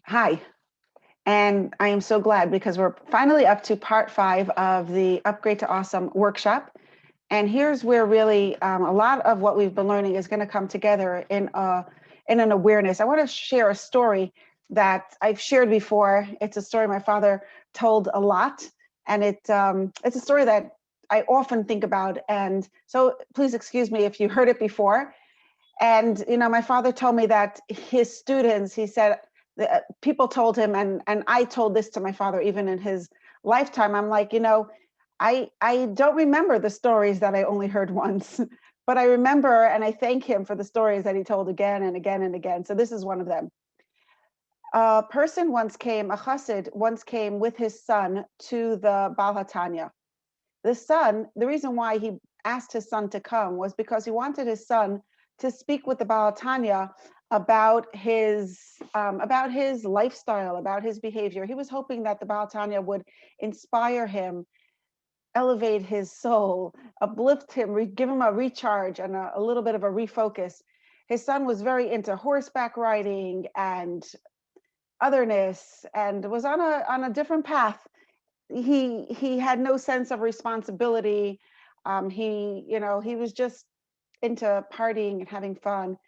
Hi, and I am so glad because we're finally up to part 5 of the Upgrade to Awesome workshop. And here's where really a lot of what we've been learning is going to come together in an awareness. I want to share a story that I've shared before. It's a story my father told a lot, and it's a story that I often think about. And so please excuse me if you heard it before. And my father told me that his students, he said, people told him, and I told this to my father even in his lifetime. I'm like, I don't remember the stories that I only heard once, but I remember, and I thank him for the stories that he told again and again and again. So this is one of them. A chassid once came with his son to the Baal HaTanya. The reason why he asked his son to come was because he wanted his son to speak with the Baal HaTanya about his lifestyle, about his behavior. He was hoping that the Baal HaTanya would inspire him, elevate his soul, uplift him, give him a recharge and a little bit of a refocus. His son was very into horseback riding and otherness and was on a different path. He had no sense of responsibility. He was just into partying and having fun.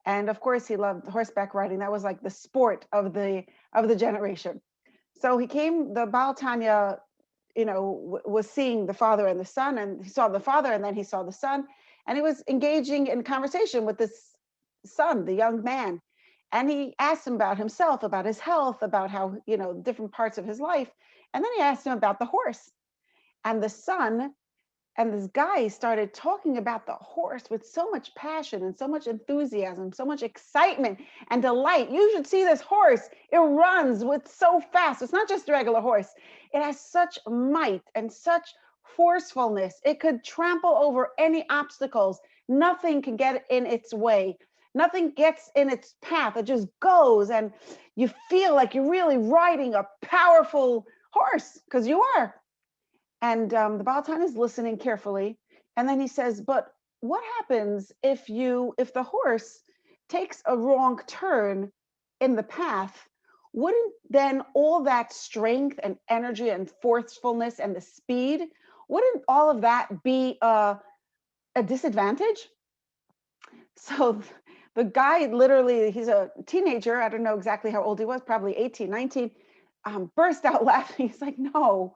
And of course he loved horseback riding. That was like the sport of the generation. So he came, the Baal Tanya, was seeing the father and the son, and he saw the father and then he saw the son, and he was engaging in conversation with this son, the young man. And he asked him about himself, about his health, about how, different parts of his life. And then he asked him about the horse. And the son and this guy started talking about the horse with so much passion and so much enthusiasm, so much excitement and delight. You should see this horse. It runs with so fast. It's not just a regular horse. It has such might and such forcefulness. It could trample over any obstacles. Nothing can get in its way. Nothing gets in its path. It just goes, and you feel like you're really riding a powerful horse, because you are. And the Baal is listening carefully. And then he says, but what happens if the horse takes a wrong turn in the path? Wouldn't then all that strength and energy and forcefulness and the speed, wouldn't all of that be a disadvantage? So the guy, literally, he's a teenager. I don't know exactly how old he was, probably 18, 19, burst out laughing. He's like, no,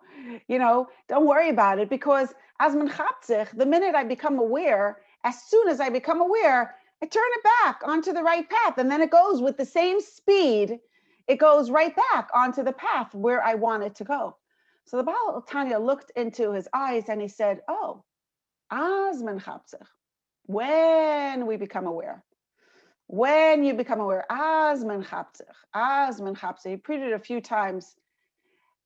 don't worry about it, because Azman Chapzich, the minute I become aware, as soon as I become aware, I turn it back onto the right path. And then it goes with the same speed. It goes right back onto the path where I want it to go. So the Baal Tanya looked into his eyes and he said, oh, Azman Chapzich, when we become aware. When you become aware, Azman Chapzich. He repeated it a few times,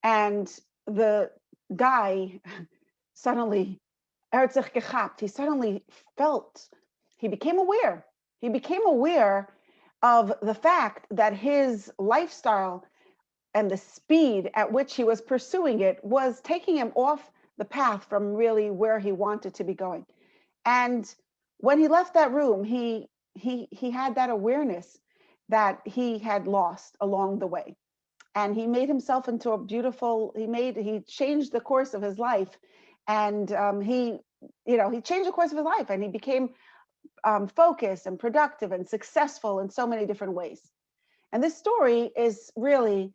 and the guy suddenly, he suddenly felt, he became aware. He became aware of the fact that his lifestyle and the speed at which he was pursuing it was taking him off the path from really where he wanted to be going. And when he left that room, he had that awareness that he had lost along the way. And he made himself into a beautiful, he changed the course of his life. And he changed the course of his life, and he became focused and productive and successful in so many different ways. And this story is really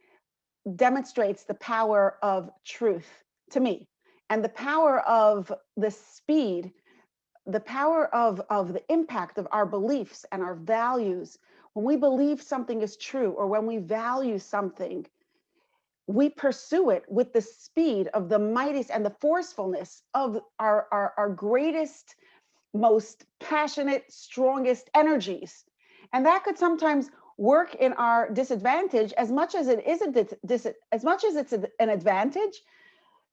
demonstrates the power of truth to me, and the power of the speed, the power of the impact of our beliefs and our values. When we believe something is true, or when we value something, we pursue it with the speed of the mightiest and the forcefulness of our greatest, most passionate, strongest energies. And that could sometimes work in our disadvantage as much as it is as much as it's an advantage.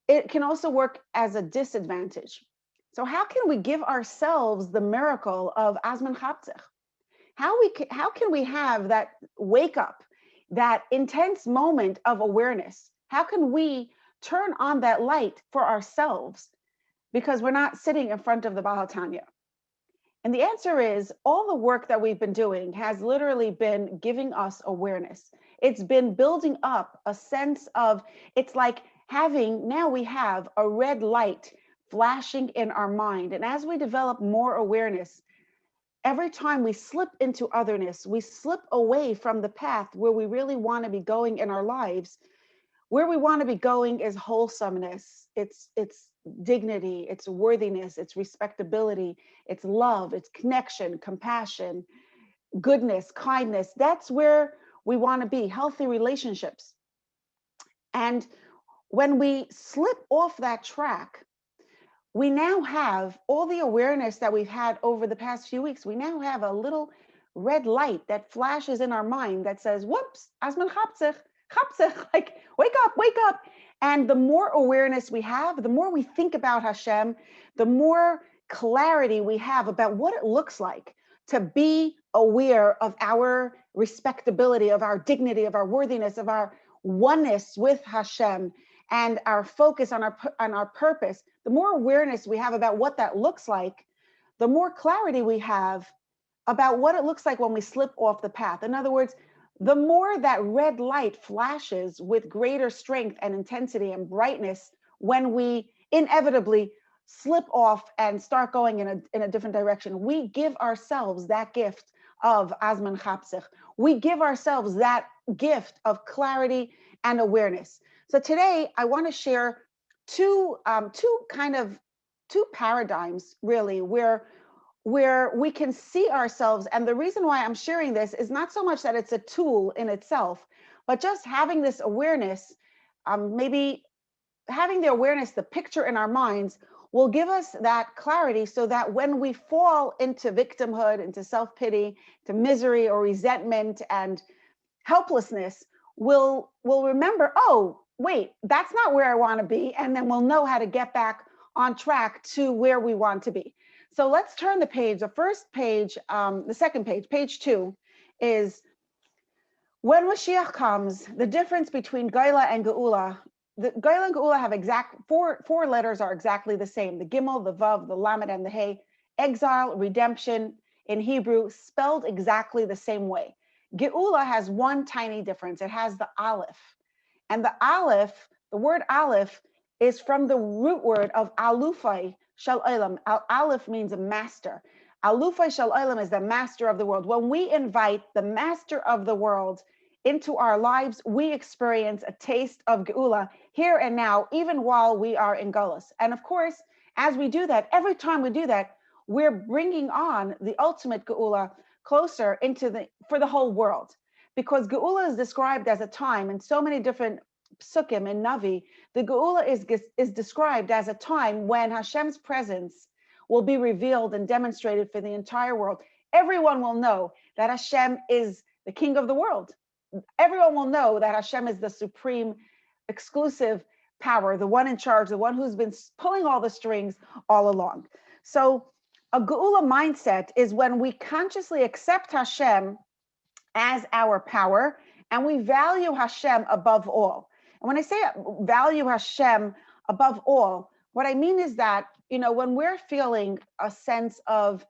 It can also work as a disadvantage. So how can we give ourselves the miracle of Azman Chapzich? How can we have that wake up, that intense moment of awareness? How can we turn on that light for ourselves? Because we're not sitting in front of the Baal Tanya. And the answer is all the work that we've been doing has literally been giving us awareness. It's been building up a sense of, it's like having, now we have a red light flashing in our mind. And as we develop more awareness, every time we slip into otherness, we slip away from the path where we really want to be going in our lives. Where we want to be going is wholesomeness, it's dignity, it's worthiness, it's respectability, it's love, it's connection, compassion, goodness, kindness. That's where we want to be, healthy relationships. And when we slip off that track, we now have all the awareness that we've had over the past few weeks. We now have a little red light that flashes in our mind that says, whoops, Asman Chapzich, like, wake up, wake up. And the more awareness we have, the more we think about Hashem, the more clarity we have about what it looks like to be aware of our respectability, of our dignity, of our worthiness, of our oneness with Hashem, and our focus on our purpose. The more awareness we have about what that looks like, the more clarity we have about what it looks like when we slip off the path. In other words, the more that red light flashes with greater strength and intensity and brightness when we inevitably slip off and start going in a different direction, we give ourselves that gift of Azman Chapsich. We give ourselves that gift of clarity and awareness. So today I want to share two paradigms really where we can see ourselves. And the reason why I'm sharing this is not so much that it's a tool in itself, but just having this awareness, maybe having the awareness, the picture in our minds will give us that clarity so that when we fall into victimhood, into self-pity, to misery or resentment and helplessness, we'll remember, oh, wait, that's not where I want to be. And then we'll know how to get back on track to where we want to be. So let's turn the page. The first page, the second page, page 2, is when Mashiach comes, the difference between Geula and Geula. The Geula and Geula have exact four letters are exactly the same. The Gimel, the Vav, the Lamed, and the Hey. Exile, redemption in Hebrew, spelled exactly the same way. Geula has one tiny difference. It has the Aleph. And the Aleph, the word Aleph, is from the root word of Alufai Shal Olam. Aleph means a master. Alufai Shal Olam is the master of the world. When we invite the master of the world into our lives, we experience a taste of Geula here and now, even while we are in Gullus. And of course, as we do that, every time we do that, we're bringing on the ultimate Geula closer for the whole world. Because Geula is described as a time in so many different psukim and Navi. The Geula is described as a time when Hashem's presence will be revealed and demonstrated for the entire world. Everyone will know that Hashem is the king of the world. Everyone will know that Hashem is the supreme, exclusive power, the one in charge, the one who's been pulling all the strings all along. So a Geula mindset is when we consciously accept Hashem as our power and we value Hashem above all. And when I say value Hashem above all, what I mean is that, when we're feeling a sense of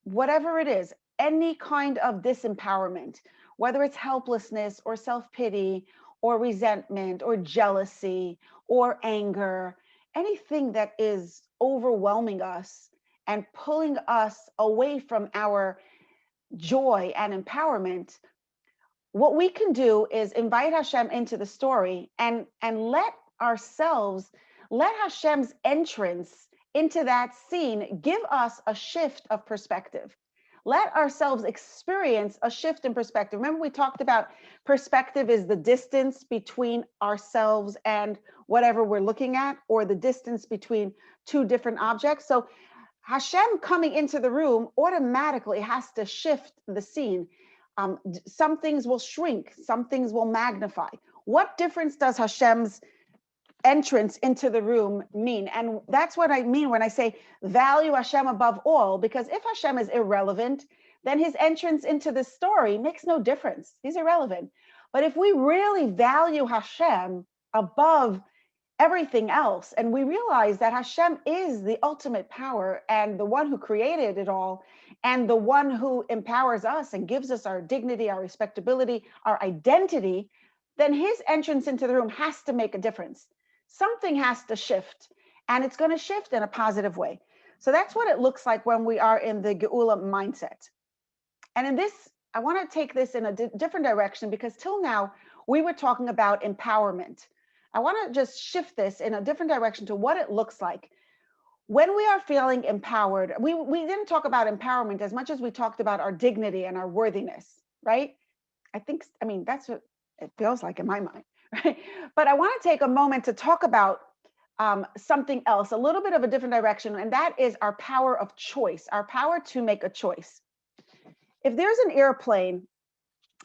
whatever it is, any kind of disempowerment, whether it's helplessness or self-pity or resentment or jealousy or anger, anything that is overwhelming us and pulling us away from our joy and empowerment, what we can do is invite Hashem into the story and let Hashem's entrance into that scene give us a shift of perspective. Let ourselves experience a shift in perspective. Remember, we talked about perspective is the distance between ourselves and whatever we're looking at, or the distance between two different objects. So Hashem coming into the room automatically has to shift the scene. Some things will shrink, some things will magnify. What difference does Hashem's entrance into the room mean? And that's what I mean when I say value Hashem above all, because if Hashem is irrelevant, then his entrance into the story makes no difference. He's irrelevant. But if we really value Hashem above everything else. And we realize that Hashem is the ultimate power and the one who created it all, and the one who empowers us and gives us our dignity, our respectability, our identity. Then his entrance into the room has to make a difference. Something has to shift, and it's going to shift in a positive way. So that's what it looks like when we are in the Geula mindset. And in this, I want to take this in a different direction, because till now we were talking about empowerment. I want to just shift this in a different direction to what it looks like when we are feeling empowered. We didn't talk about empowerment as much as we talked about our dignity and our worthiness, right? I mean, that's what it feels like in my mind, right? But I want to take a moment to talk about something else, a little bit of a different direction, and that is our power of choice, our power to make a choice. If there's an airplane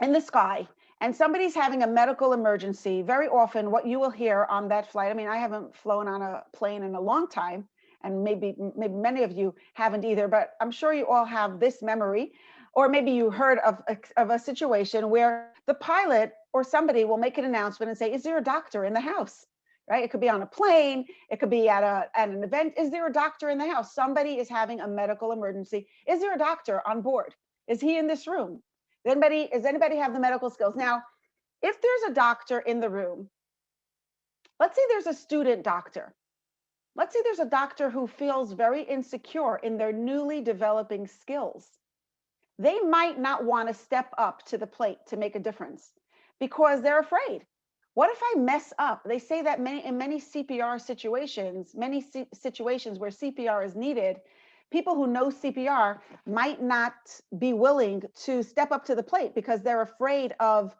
in the sky and somebody's having a medical emergency, very often what you will hear on that flight, I mean, I haven't flown on a plane in a long time, and maybe many of you haven't either, but I'm sure you all have this memory, or maybe you heard of a situation where the pilot or somebody will make an announcement and say, is there a doctor in the house? Right? It could be on a plane, it could be at an event. Is there a doctor in the house? Somebody is having a medical emergency. Is there a doctor on board? Is he in this room? Does anybody have the medical skills? Now, if there's a doctor in the room, let's say there's a student doctor. Let's say there's a doctor who feels very insecure in their newly developing skills. They might not want to step up to the plate to make a difference because they're afraid. What if I mess up? They say that in many CPR situations, situations where CPR is needed, people who know CPR might not be willing to step up to the plate because they're afraid of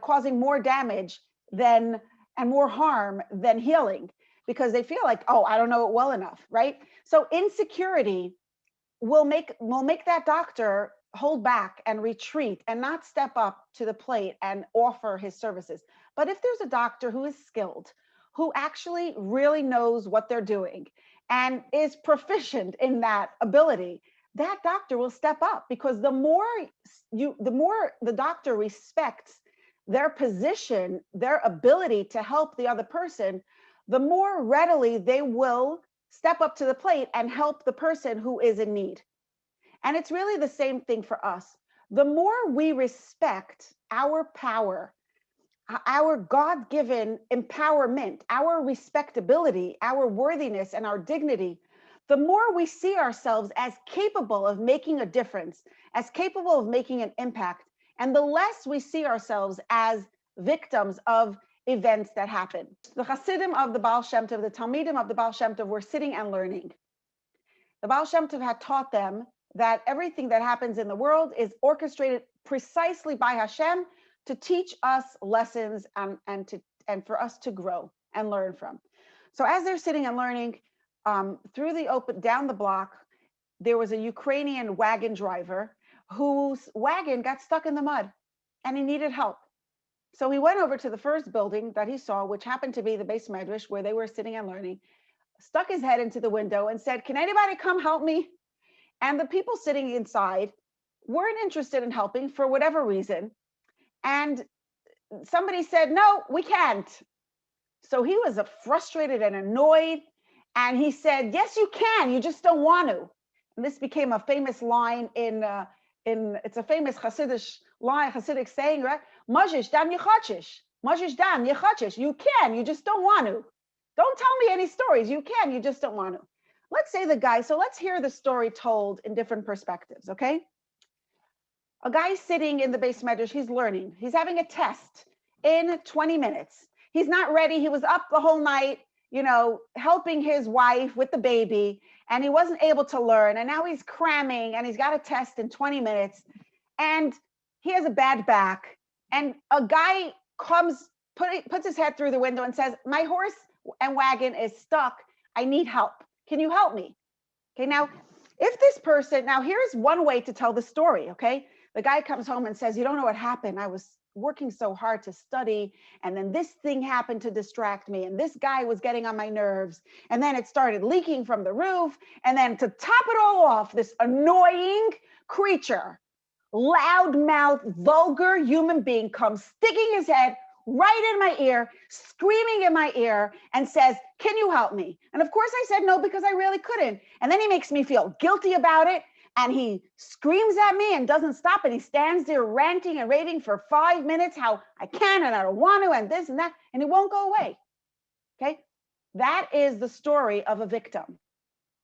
causing more damage and more harm than healing, because they feel like, oh, I don't know it well enough, right? So insecurity will make that doctor hold back and retreat and not step up to the plate and offer his services. But if there's a doctor who is skilled, who actually really knows what they're doing and is proficient in that ability, that doctor will step up, because the more the doctor respects their position, their ability to help the other person, the more readily they will step up to the plate and help the person who is in need. And it's really the same thing for us. The more we respect our power, our God-given empowerment, our respectability, our worthiness, and our dignity, the more we see ourselves as capable of making a difference, as capable of making an impact, and the less we see ourselves as victims of events that happen. The Hasidim of the Baal Shem Tov, the Talmidim of the Baal Shem Tov, were sitting and learning. The Baal Shem Tov had taught them that everything that happens in the world is orchestrated precisely by Hashem to teach us lessons and for us to grow and learn from. So as they're sitting and learning, down the block, there was a Ukrainian wagon driver whose wagon got stuck in the mud and he needed help. So he went over to the first building that he saw, which happened to be the base medrash where they were sitting and learning, stuck his head into the window and said, can anybody come help me? And the people sitting inside weren't interested in helping for whatever reason. And somebody said, no, we can't. So he was frustrated and annoyed. And he said, yes, you can. You just don't want to. And this became a famous line it's a famous Hasidic saying, right? Majish dan yechachish. Majish dan yechachish. You can, you just don't want to. Don't tell me any stories. You can, you just don't want to. Let's say so let's hear the story told in different perspectives, okay? A guy sitting in the base medrash, he's learning. He's having a test in 20 minutes. He's not ready. He was up the whole night, helping his wife with the baby, and he wasn't able to learn. And now he's cramming and he's got a test in 20 minutes and he has a bad back. And a guy puts his head through the window and says, my horse and wagon is stuck. I need help. Can you help me? Okay, now, if this person, now here's one way to tell the story, okay? The guy comes home and says, you don't know what happened. I was working so hard to study, and then this thing happened to distract me, and this guy was getting on my nerves, and then it started leaking from the roof, and then to top it all off, this annoying creature, loudmouth, vulgar human being comes sticking his head right in my ear, screaming in my ear, and says, "Can you help me?" And of course I said no, because I really couldn't. And then he makes me feel guilty about it. And he screams at me and doesn't stop. And he stands there ranting and raving for 5 minutes how I can and I don't want to and this and that. And it won't go away. Okay. That is the story of a victim.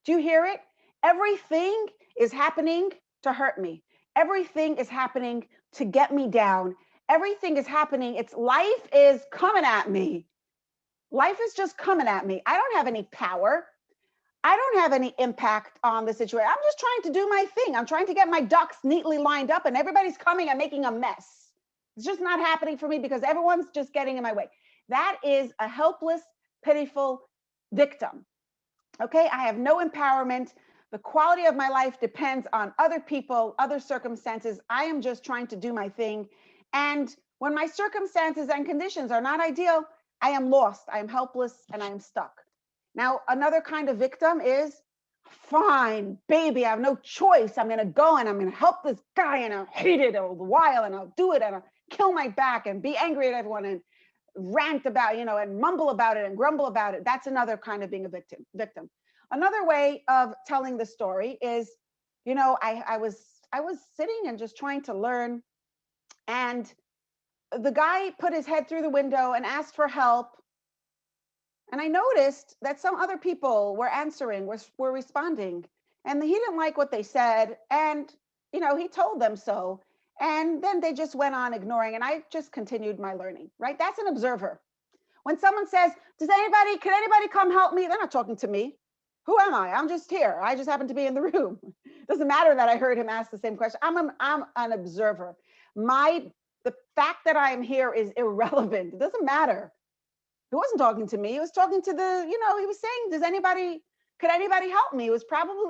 Do you hear it? Everything is happening to hurt me. Everything is happening to get me down. Everything is happening. It's life is coming at me. Life is just coming at me. I don't have any power. I don't have any impact on the situation. I'm just trying to do my thing. I'm trying to get my ducks neatly lined up, and everybody's coming and making a mess. It's just not happening for me because everyone's just getting in my way. That is a helpless, pitiful victim. Okay, I have no empowerment. The quality of my life depends on other people, other circumstances. I am just trying to do my thing. And when my circumstances and conditions are not ideal, I am lost, I am helpless, and I am stuck. Now, another kind of victim is, fine, baby, I have no choice. I'm going to go and I'm going to help this guy, and I'll hate it a while, and I'll do it, and I'll kill my back and be angry at everyone and rant about, and mumble about it and grumble about it. That's another kind of being a victim. Another way of telling the story is, I was sitting and just trying to learn, and the guy put his head through the window and asked for help. And I noticed that some other people were answering, were responding, and he didn't like what they said. And, he told them so. And then they just went on ignoring, and I just continued my learning, right? That's an observer. When someone says, can anybody come help me? They're not talking to me. Who am I? I'm just here. I just happen to be in the room. It doesn't matter that I heard him ask the same question. I'm an observer. The fact that I am here is irrelevant. It doesn't matter. He wasn't talking to me. He was talking to he was saying, could anybody help me?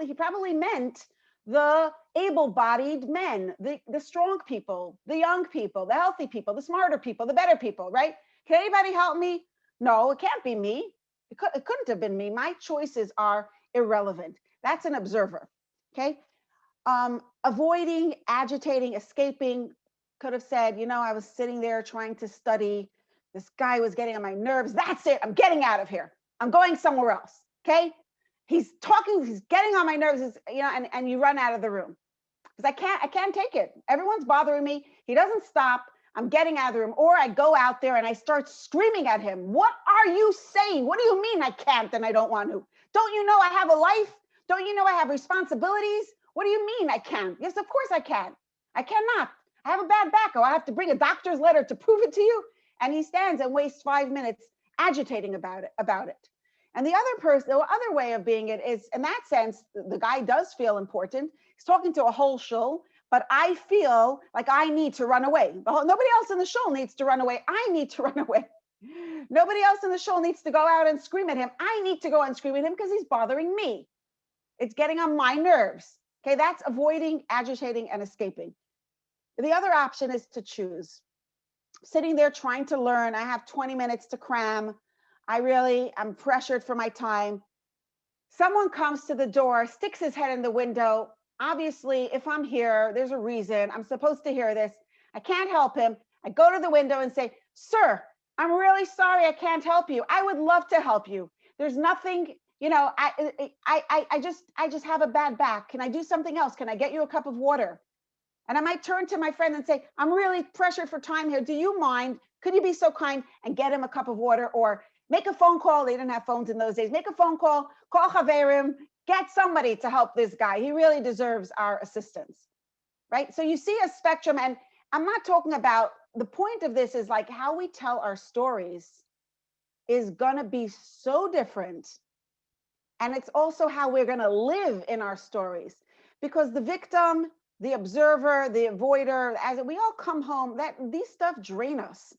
He probably meant the able-bodied men, the strong people, the young people, the healthy people, the smarter people, the better people, right? Can anybody help me? No, it can't be me. It couldn't have been me. My choices are irrelevant. That's an observer, okay? Avoiding, agitating, escaping, could have said, I was sitting there trying to study. This guy was getting on my nerves. That's it. I'm getting out of here. I'm going somewhere else, okay? He's getting on my nerves, and you run out of the room. Because I can't take it. Everyone's bothering me. He doesn't stop. I'm getting out of the room. Or I go out there and I start screaming at him. What are you saying? What do you mean I can't and I don't want to? Don't you know I have a life? Don't you know I have responsibilities? What do you mean I can't? Yes, of course I can. I cannot. I have a bad back. Oh, I have to bring a doctor's letter to prove it to you. And he stands and wastes 5 minutes agitating about it. And the other way of being it is, in that sense, the guy does feel important. He's talking to a whole shul, but I feel like I need to run away. Nobody else in the shul needs to run away. I need to run away. Nobody else in the shul needs to go out and scream at him. I need to go and scream at him because he's bothering me. It's getting on my nerves. Okay, that's avoiding, agitating, and escaping. The other option is to choose. Sitting there trying to learn. I have 20 minutes to cram. I'm pressured for my time. Someone comes to the door, sticks his head in the window. Obviously, if I'm here, there's a reason. I'm supposed to hear this. I can't help him. I go to the window and say, sir, I'm really sorry I can't help you. I would love to help you. There's nothing, I just have a bad back. Can I do something else? Can I get you a cup of water? And I might turn to my friend and say, I'm really pressured for time here. Do you mind? Could you be so kind and get him a cup of water, or make a phone call? They didn't have phones in those days. Make a phone call, call Chaverim, get somebody to help this guy. He really deserves our assistance, right? So you see a spectrum, and I'm not talking about, the point of this is like how we tell our stories is gonna be so different. And it's also how we're gonna live in our stories, because the victim, the observer, the avoider, as we all come home, these stuff drain us.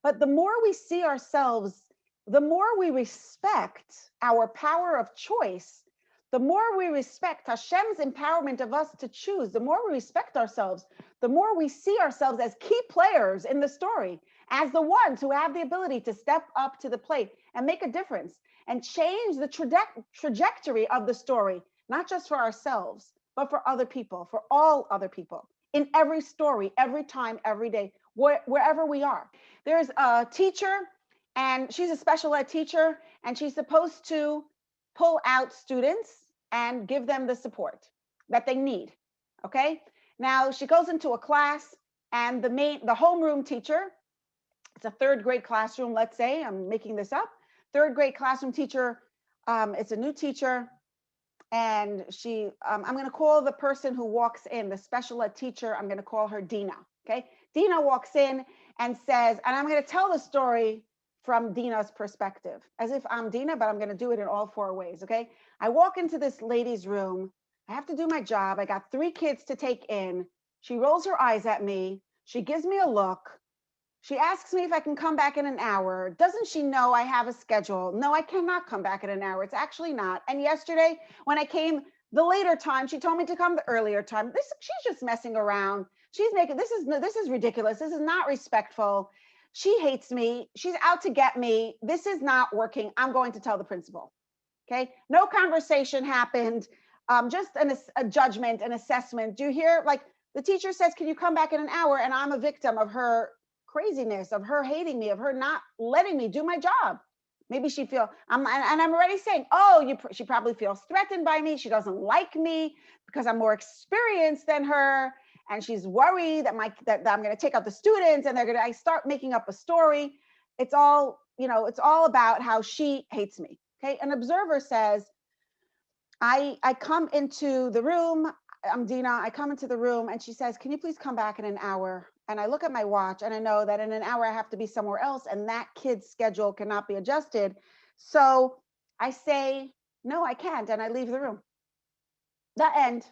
But the more we see ourselves, the more we respect our power of choice, the more we respect Hashem's empowerment of us to choose, the more we respect ourselves, the more we see ourselves as key players in the story, as the ones who have the ability to step up to the plate and make a difference and change the trajectory of the story, not just for ourselves, but for other people, for all other people, in every story, every time, every day. wherever we are. There's a teacher, and she's a special ed teacher, and she's supposed to pull out students and give them the support that they need. Okay. Now she goes into a class, and the homeroom teacher, it's a third grade classroom, let's say, I'm making this up, third grade classroom teacher, it's a new teacher, and I'm going to call the person who walks in, the special ed teacher, I'm going to call her Dina. Okay. Dina walks in and says, and I'm going to tell the story from Dina's perspective, as if I'm Dina, but I'm going to do it in all four ways. Okay. I walk into this lady's room. I have to do my job. I got 3 kids to take in. She rolls her eyes at me. She gives me a look. She asks me if I can come back in an hour. Doesn't she know I have a schedule? No, I cannot come back in an hour. It's actually not. And yesterday, when I came the later time, she told me to come the earlier time. She's just messing around. She's making, this is ridiculous. This is not respectful. She hates me. She's out to get me. This is not working. I'm going to tell the principal. Okay. No conversation happened. Just a judgment, an assessment. Do you hear? Like, the teacher says, can you come back in an hour? And I'm a victim of her craziness, of her hating me, of her not letting me do my job. Maybe she and I'm already saying, oh, she probably feels threatened by me. She doesn't like me because I'm more experienced than her. And she's worried that I'm going to take out the students and I start making up a story. It's all about how she hates me. Okay. An observer says, I come into the room. I'm Dina. I come into the room and she says, can you please come back in an hour? And I look at my watch and I know that in an hour I have to be somewhere else and that kid's schedule cannot be adjusted. So I say, no, I can't. And I leave the room. The end.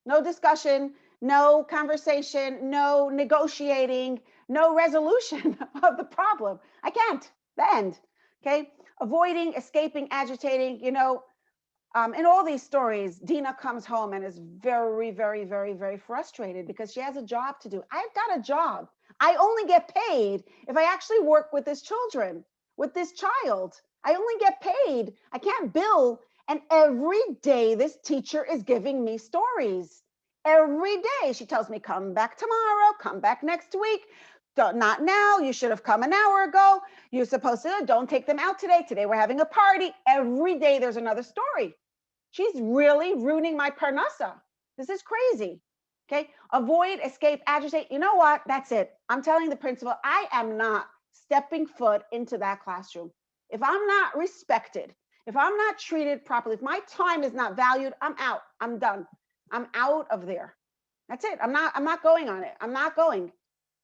No discussion, no conversation, no negotiating, no resolution of the problem. I can't. The end. Okay. Avoiding, escaping, agitating, in all these stories, Dina comes home and is very, very, very, very frustrated because she has a job to do. I've got a job. I only get paid if I actually work with this child. I only get paid. I can't bill. And every day this teacher is giving me stories. Every day she tells me, come back tomorrow, come back next week. Not now. You should have come an hour ago. You're supposed to, don't take them out today. Today we're having a party. Every day there's another story. She's really ruining my parnasa. This is crazy. Okay. Avoid, escape, agitate. You know what? That's it. I'm telling the principal, I am not stepping foot into that classroom. If I'm not respected, if I'm not treated properly, if my time is not valued, I'm out. I'm done. I'm out of there. That's it. I'm not going on it. I'm not going.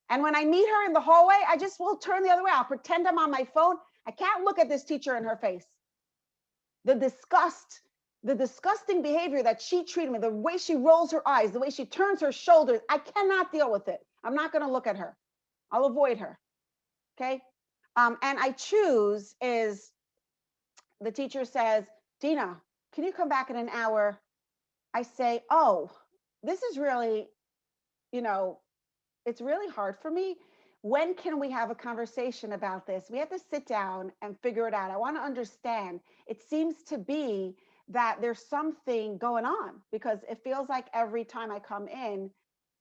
And when I meet her in the hallway, I just will turn the other way. I'll pretend I'm on my phone. I can't look at this teacher in her face. The disgusting behavior that she treated me, the way she rolls her eyes, the way she turns her shoulders, I cannot deal with it. I'm not going to look at her. I'll avoid her. Okay. And I choose is the teacher says, Dina, can you come back in an hour? I say, oh, this is really, it's really hard for me. When can we have a conversation about this? We have to sit down and figure it out. I want to understand. It seems to be that there's something going on because it feels like every time I come in,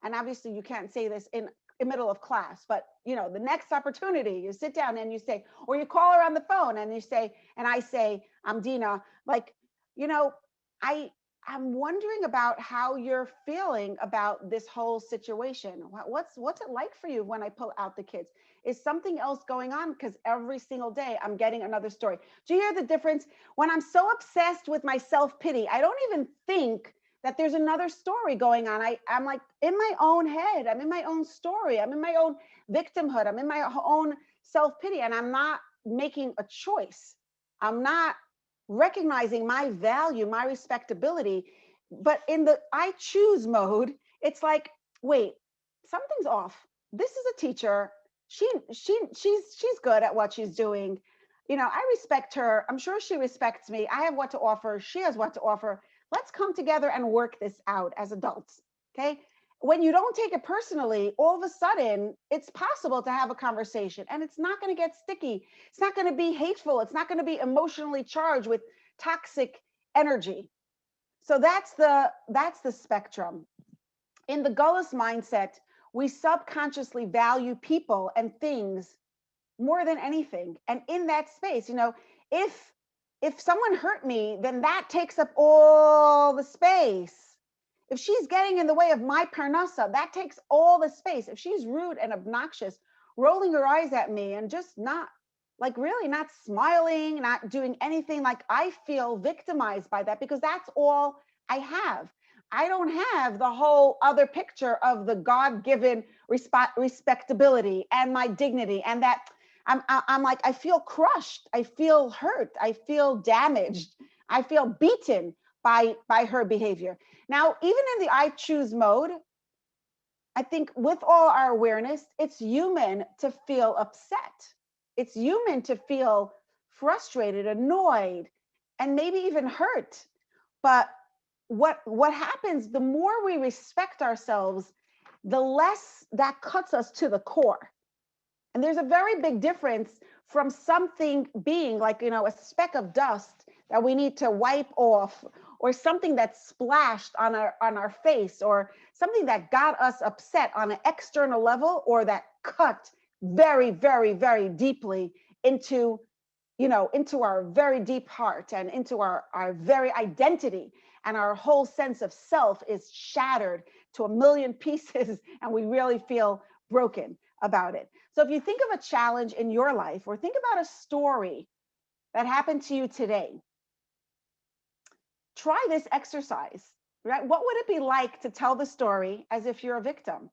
and obviously you can't say this in the middle of class, but the next opportunity you sit down and you say, or you call her on the phone and you say, and I say, I'm Dina, like, I'm wondering about how you're feeling about this whole situation. What's it like for you when I pull out the kids? Is something else going on? Because every single day I'm getting another story. Do you hear the difference? When I'm so obsessed with my self-pity, I don't even think that there's another story going on. I'm like in my own head. I'm in my own story. I'm in my own victimhood. I'm in my own self-pity, and I'm not making a choice. I'm not recognizing my value, my respectability. But in the I choose mode, it's like, wait, something's off. This is a teacher. She's good at what she's doing. I respect her. I'm sure she respects me. I have what to offer. She has what to offer. Let's come together and work this out as adults. Okay. When you don't take it personally, all of a sudden it's possible to have a conversation and it's not going to get sticky. It's not going to be hateful. It's not going to be emotionally charged with toxic energy. So that's the spectrum. In the Gullus mindset, we subconsciously value people and things more than anything. And in that space, if someone hurt me, then that takes up all the space. If she's getting in the way of my parnasa, that takes all the space. If she's rude and obnoxious, rolling her eyes at me and just not, like, really not smiling, not doing anything, like, I feel victimized by that because that's all I have. I don't have the whole other picture of the God-given respectability and my dignity, and that I'm like, I feel crushed, I feel hurt, I feel damaged, I feel beaten by her behavior. Now, even in the I choose mode, I think with all our awareness, it's human to feel upset. It's human to feel frustrated, annoyed, and maybe even hurt. But what happens, the more we respect ourselves, the less that cuts us to the core. And there's a very big difference from something being like, a speck of dust that we need to wipe off, or something that splashed on our face, or something that got us upset on an external level, or that cut very, very, very deeply into, into our very deep heart and into our very identity. And our whole sense of self is shattered to a million pieces, and we really feel broken about it. So if you think of a challenge in your life, or think about a story that happened to you today, try this exercise, right? What would it be like to tell the story as if you're a victim?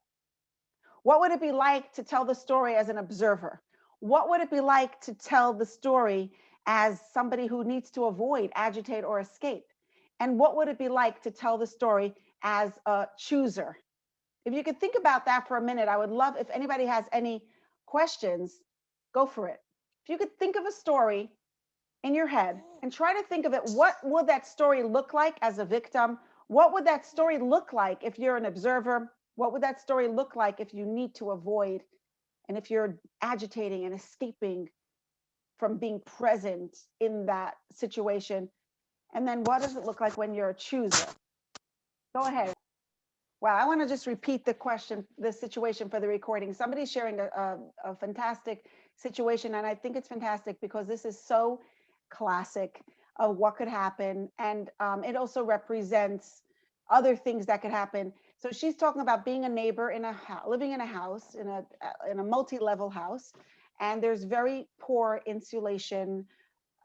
What would it be like to tell the story as an observer? What would it be like to tell the story as somebody who needs to avoid, agitate, or escape? And what would it be like to tell the story as a chooser? If you could think about that for a minute, I would love, if anybody has any questions, go for it. If you could think of a story in your head and try to think of it, what would that story look like as a victim? What would that story look like if you're an observer? What would that story look like if you need to avoid, and if you're agitating and escaping from being present in that situation? And then what does it look like when you're a chooser? Go ahead. Wow, I want to just repeat the question, the situation for the recording. Somebody's sharing a fantastic situation, and I think it's fantastic because this is so classic of what could happen, and it also represents other things that could happen. So she's talking about being a neighbor in living in a house, in a multi-level house, and there's very poor insulation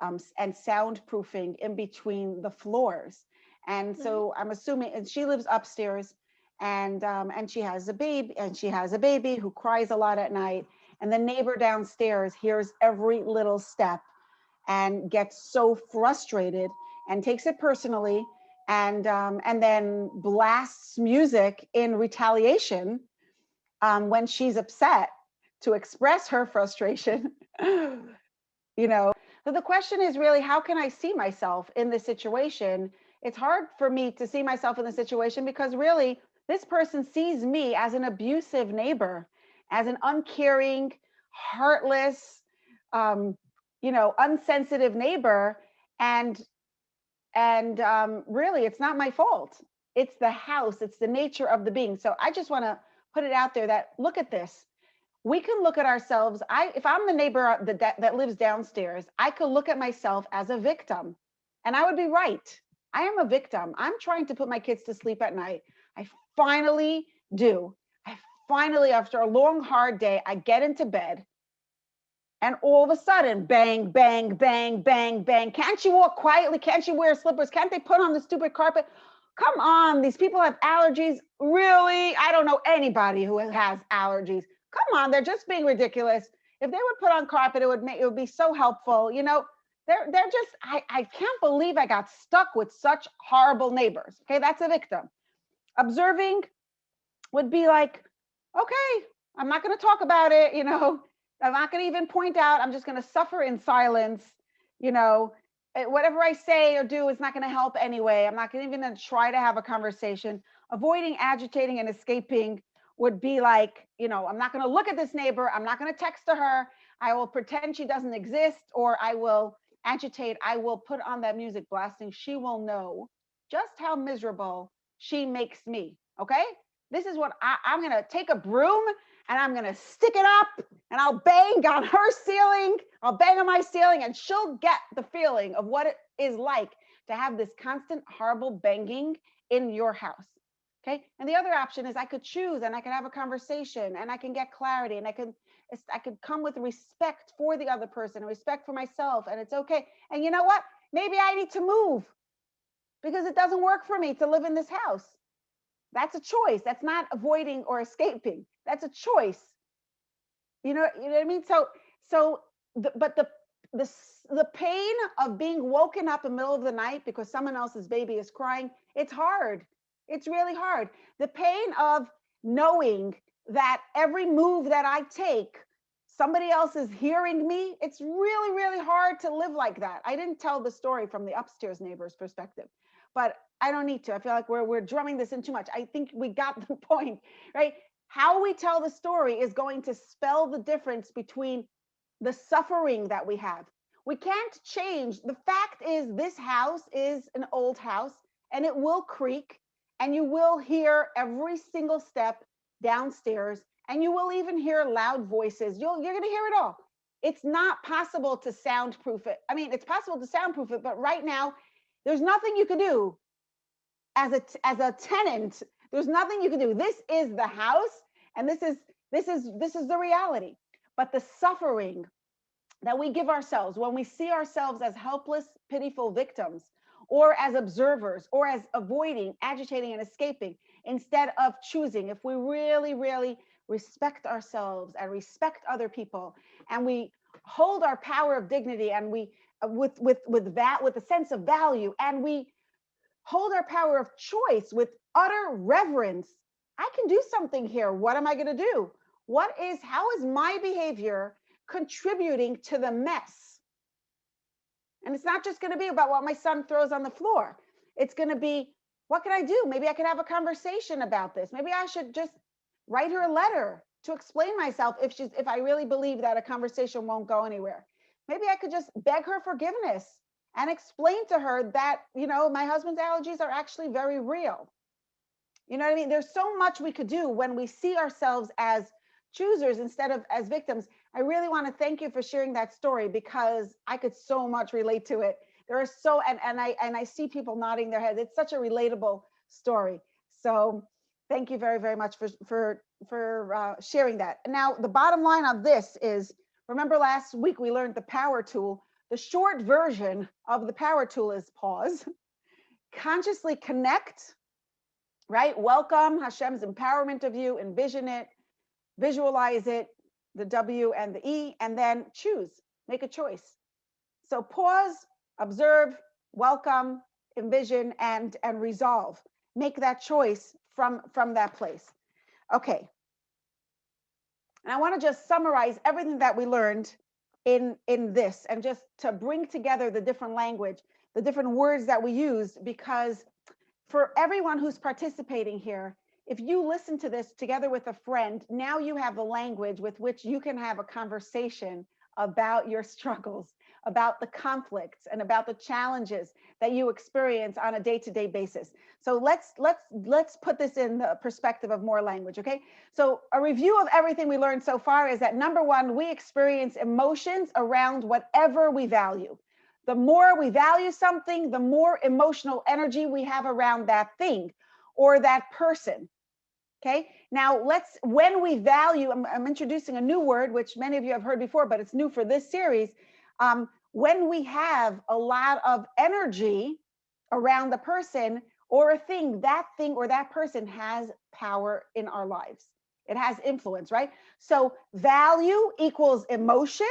and soundproofing in between the floors. And so I'm assuming, and she lives upstairs, and she has a baby who cries a lot at night. And the neighbor downstairs hears every little step and gets so frustrated and takes it personally, and then blasts music in retaliation when she's upset to express her frustration. So the question is really, how can I see myself in this situation? It's hard for me to see myself in the situation because really this person sees me as an abusive neighbor, as an uncaring, heartless, unsensitive neighbor. And really, it's not my fault. It's the house, it's the nature of the being. So I just want to put it out there that look at this. We can look at ourselves. If I'm the neighbor that lives downstairs, I could look at myself as a victim, and I would be right. I am a victim. I'm trying to put my kids to sleep at night. I finally do. I finally, after a long, hard day, I get into bed, and all of a sudden, bang, bang, bang, bang, bang. Can't you walk quietly? Can't you wear slippers? Can't they put on the stupid carpet? Come on, these people have allergies. Really? I don't know anybody who has allergies. Come on, they're just being ridiculous. If they would put on carpet, it would be so helpful. They're just, I can't believe I got stuck with such horrible neighbors. Okay, that's a victim. Observing would be like, okay, I'm not going to talk about it. I'm not going to even point out. I'm just going to suffer in silence. Whatever I say or do is not going to help anyway. I'm not even going to try to have a conversation. Avoiding, agitating, and escaping would be like, I'm not going to look at this neighbor. I'm not going to text to her. I will pretend she doesn't exist, or I will agitate. I will put on that music blasting. She will know just how miserable she makes me. Okay. This is what I'm going to take a broom and I'm going to stick it up and I'll bang on her ceiling. I'll bang on my ceiling and she'll get the feeling of what it is like to have this constant horrible banging in your house. Okay. And the other option is I could choose and I could have a conversation and I can get clarity and I could come with respect for the other person and respect for myself, and it's okay. And you know what? Maybe I need to move because it doesn't work for me to live in this house. That's a choice. That's not avoiding or escaping. That's a choice. You know what I mean? But the pain of being woken up in the middle of the night because someone else's baby is crying, it's hard. It's really hard. The pain of knowing that every move that I take, somebody else is hearing me. It's really, really hard to live like that. I didn't tell the story from the upstairs neighbor's perspective, but I don't need to. I feel like we're drumming this in too much. I think we got the point, right? How we tell the story is going to spell the difference between the suffering that we have. We can't change. The fact is, this house is an old house and it will creak, and you will hear every single step downstairs, and you will even hear loud voices. You're going to hear it all. It's not possible to soundproof it. I mean, it's possible to soundproof it, but right now, there's nothing you can do as a tenant. There's nothing you can do. This is the house, and this is the reality. But the suffering that we give ourselves when we see ourselves as helpless, pitiful victims, or as observers, or as avoiding, agitating, and escaping, instead of choosing, if we really, really respect ourselves and respect other people, and we hold our power of dignity, and we with a sense of value, and we hold our power of choice with utter reverence. I can do something here. What am I going to do? How is my behavior contributing to the mess? And it's not just going to be about what my son throws on the floor. It's going to be, what can I do? Maybe I could have a conversation about this. Maybe I should just write her a letter to explain myself if I really believe that a conversation won't go anywhere. Maybe I could just beg her forgiveness and explain to her that, my husband's allergies are actually very real. You know what I mean? There's so much we could do when we see ourselves as choosers instead of as victims. I really want to thank you for sharing that story, because I could so much relate to it. There are and I see people nodding their heads. It's such a relatable story. So thank you very, very much for sharing that. Now, the bottom line on this is, remember last week we learned the power tool. The short version of the power tool is pause, consciously connect, right? Welcome Hashem's empowerment of you, envision it, visualize it, the W and the E, and then choose, make a choice. So pause, observe, welcome, envision, and resolve. Make that choice from that place. Okay. And I want to just summarize everything that we learned in this, and just to bring together the different language, the different words that we use, because for everyone who's participating here, if you listen to this together with a friend, now you have the language with which you can have a conversation about your struggles, about the conflicts, and about the challenges that you experience on a day-to-day basis. So let's put this in the perspective of more language, okay? So a review of everything we learned so far is that, number one, we experience emotions around whatever we value. The more we value something, the more emotional energy we have around that thing or that person. Okay. Now when we value, I'm introducing a new word, which many of you have heard before, but it's new for this series. When we have a lot of energy around the person or a thing, that thing or that person has power in our lives. It has influence, right? So value equals emotion,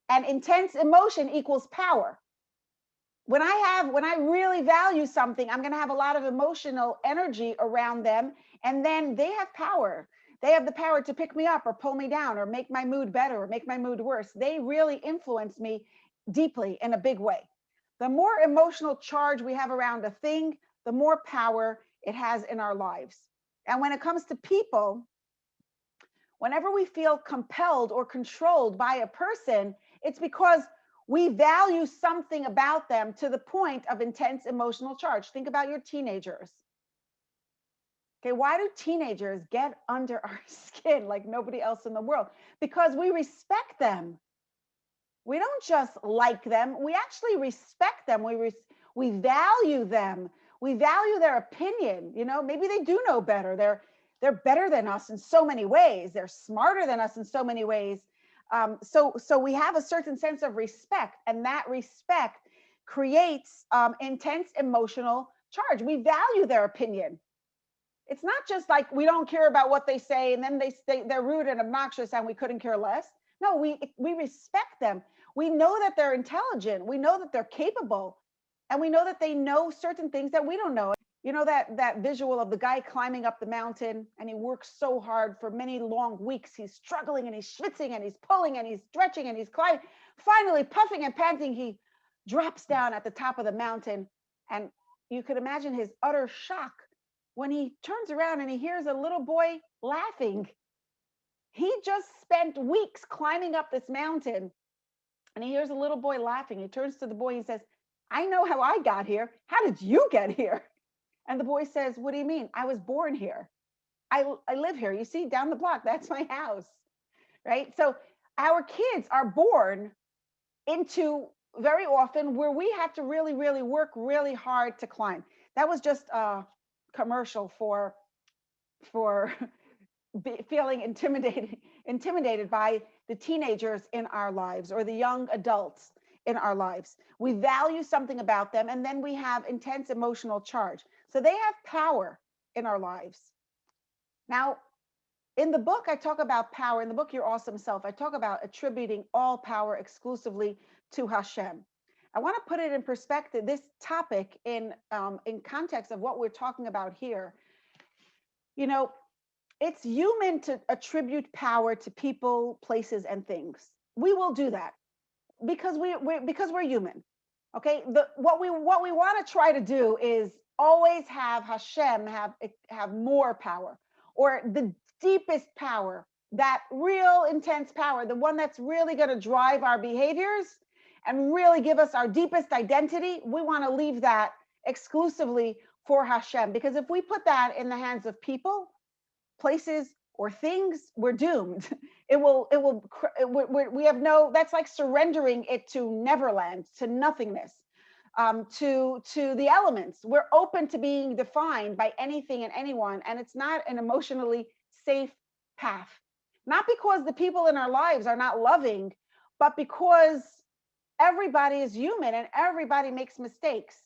and intense emotion equals power. When I really value something, I'm going to have a lot of emotional energy around them, and then they have power. They have the power to pick me up or pull me down or make my mood better or make my mood worse. They really influence me deeply in a big way. The more emotional charge we have around a thing, the more power it has in our lives. And when it comes to people, whenever we feel compelled or controlled by a person, it's because we value something about them to the point of intense emotional charge. Think about your teenagers. Okay, why do teenagers get under our skin like nobody else in the world? Because we respect them. We don't just like them, we actually respect them. We value them. We value their opinion. You know, maybe they do know better. They're better than us in so many ways. They're smarter than us in so many ways. So we have a certain sense of respect, and that respect creates intense emotional charge. We value their opinion. It's not just like we don't care about what they say and then they're rude and obnoxious and we couldn't care less. No, we respect them. We know that they're intelligent. We know that they're capable, and we know that they know certain things that we don't know. You know, that visual of the guy climbing up the mountain, and he works so hard for many long weeks. He's struggling and he's schwitzing and he's pulling and he's stretching and he's climbing. Finally, puffing and panting, he drops down at the top of the mountain, and you could imagine his utter shock when he turns around and he hears a little boy laughing. He just spent weeks climbing up this mountain, and he hears a little boy laughing. He turns to the boy and says, I know how I got here. How did you get here? And the boy says, what do you mean? I was born here. I live here. You see, down the block, that's my house, right? So our kids are born into very often where we have to really, really work really hard to climb. That was just a commercial for feeling intimidated by the teenagers in our lives or the young adults in our lives. We value something about them, and then we have intense emotional charge. So they have power in our lives. Now, in the book, I talk about power. In the book, Your Awesome Self, I talk about attributing all power exclusively to Hashem. I want to put it in perspective, this topic in context of what we're talking about here. You know, it's human to attribute power to people, places, and things. We will do that because we're human. Okay, what we want to try to do is always have Hashem have more power, or the deepest power, that real intense power, the one that's really going to drive our behaviors and really give us our deepest identity. We want to leave that exclusively for Hashem, because if we put that in the hands of people, places, or things, we're doomed. We have no, that's like surrendering it to Neverland, to nothingness, to the elements. We're open to being defined by anything and anyone, and it's not an emotionally safe path. Not because the people in our lives are not loving, but because everybody is human and everybody makes mistakes.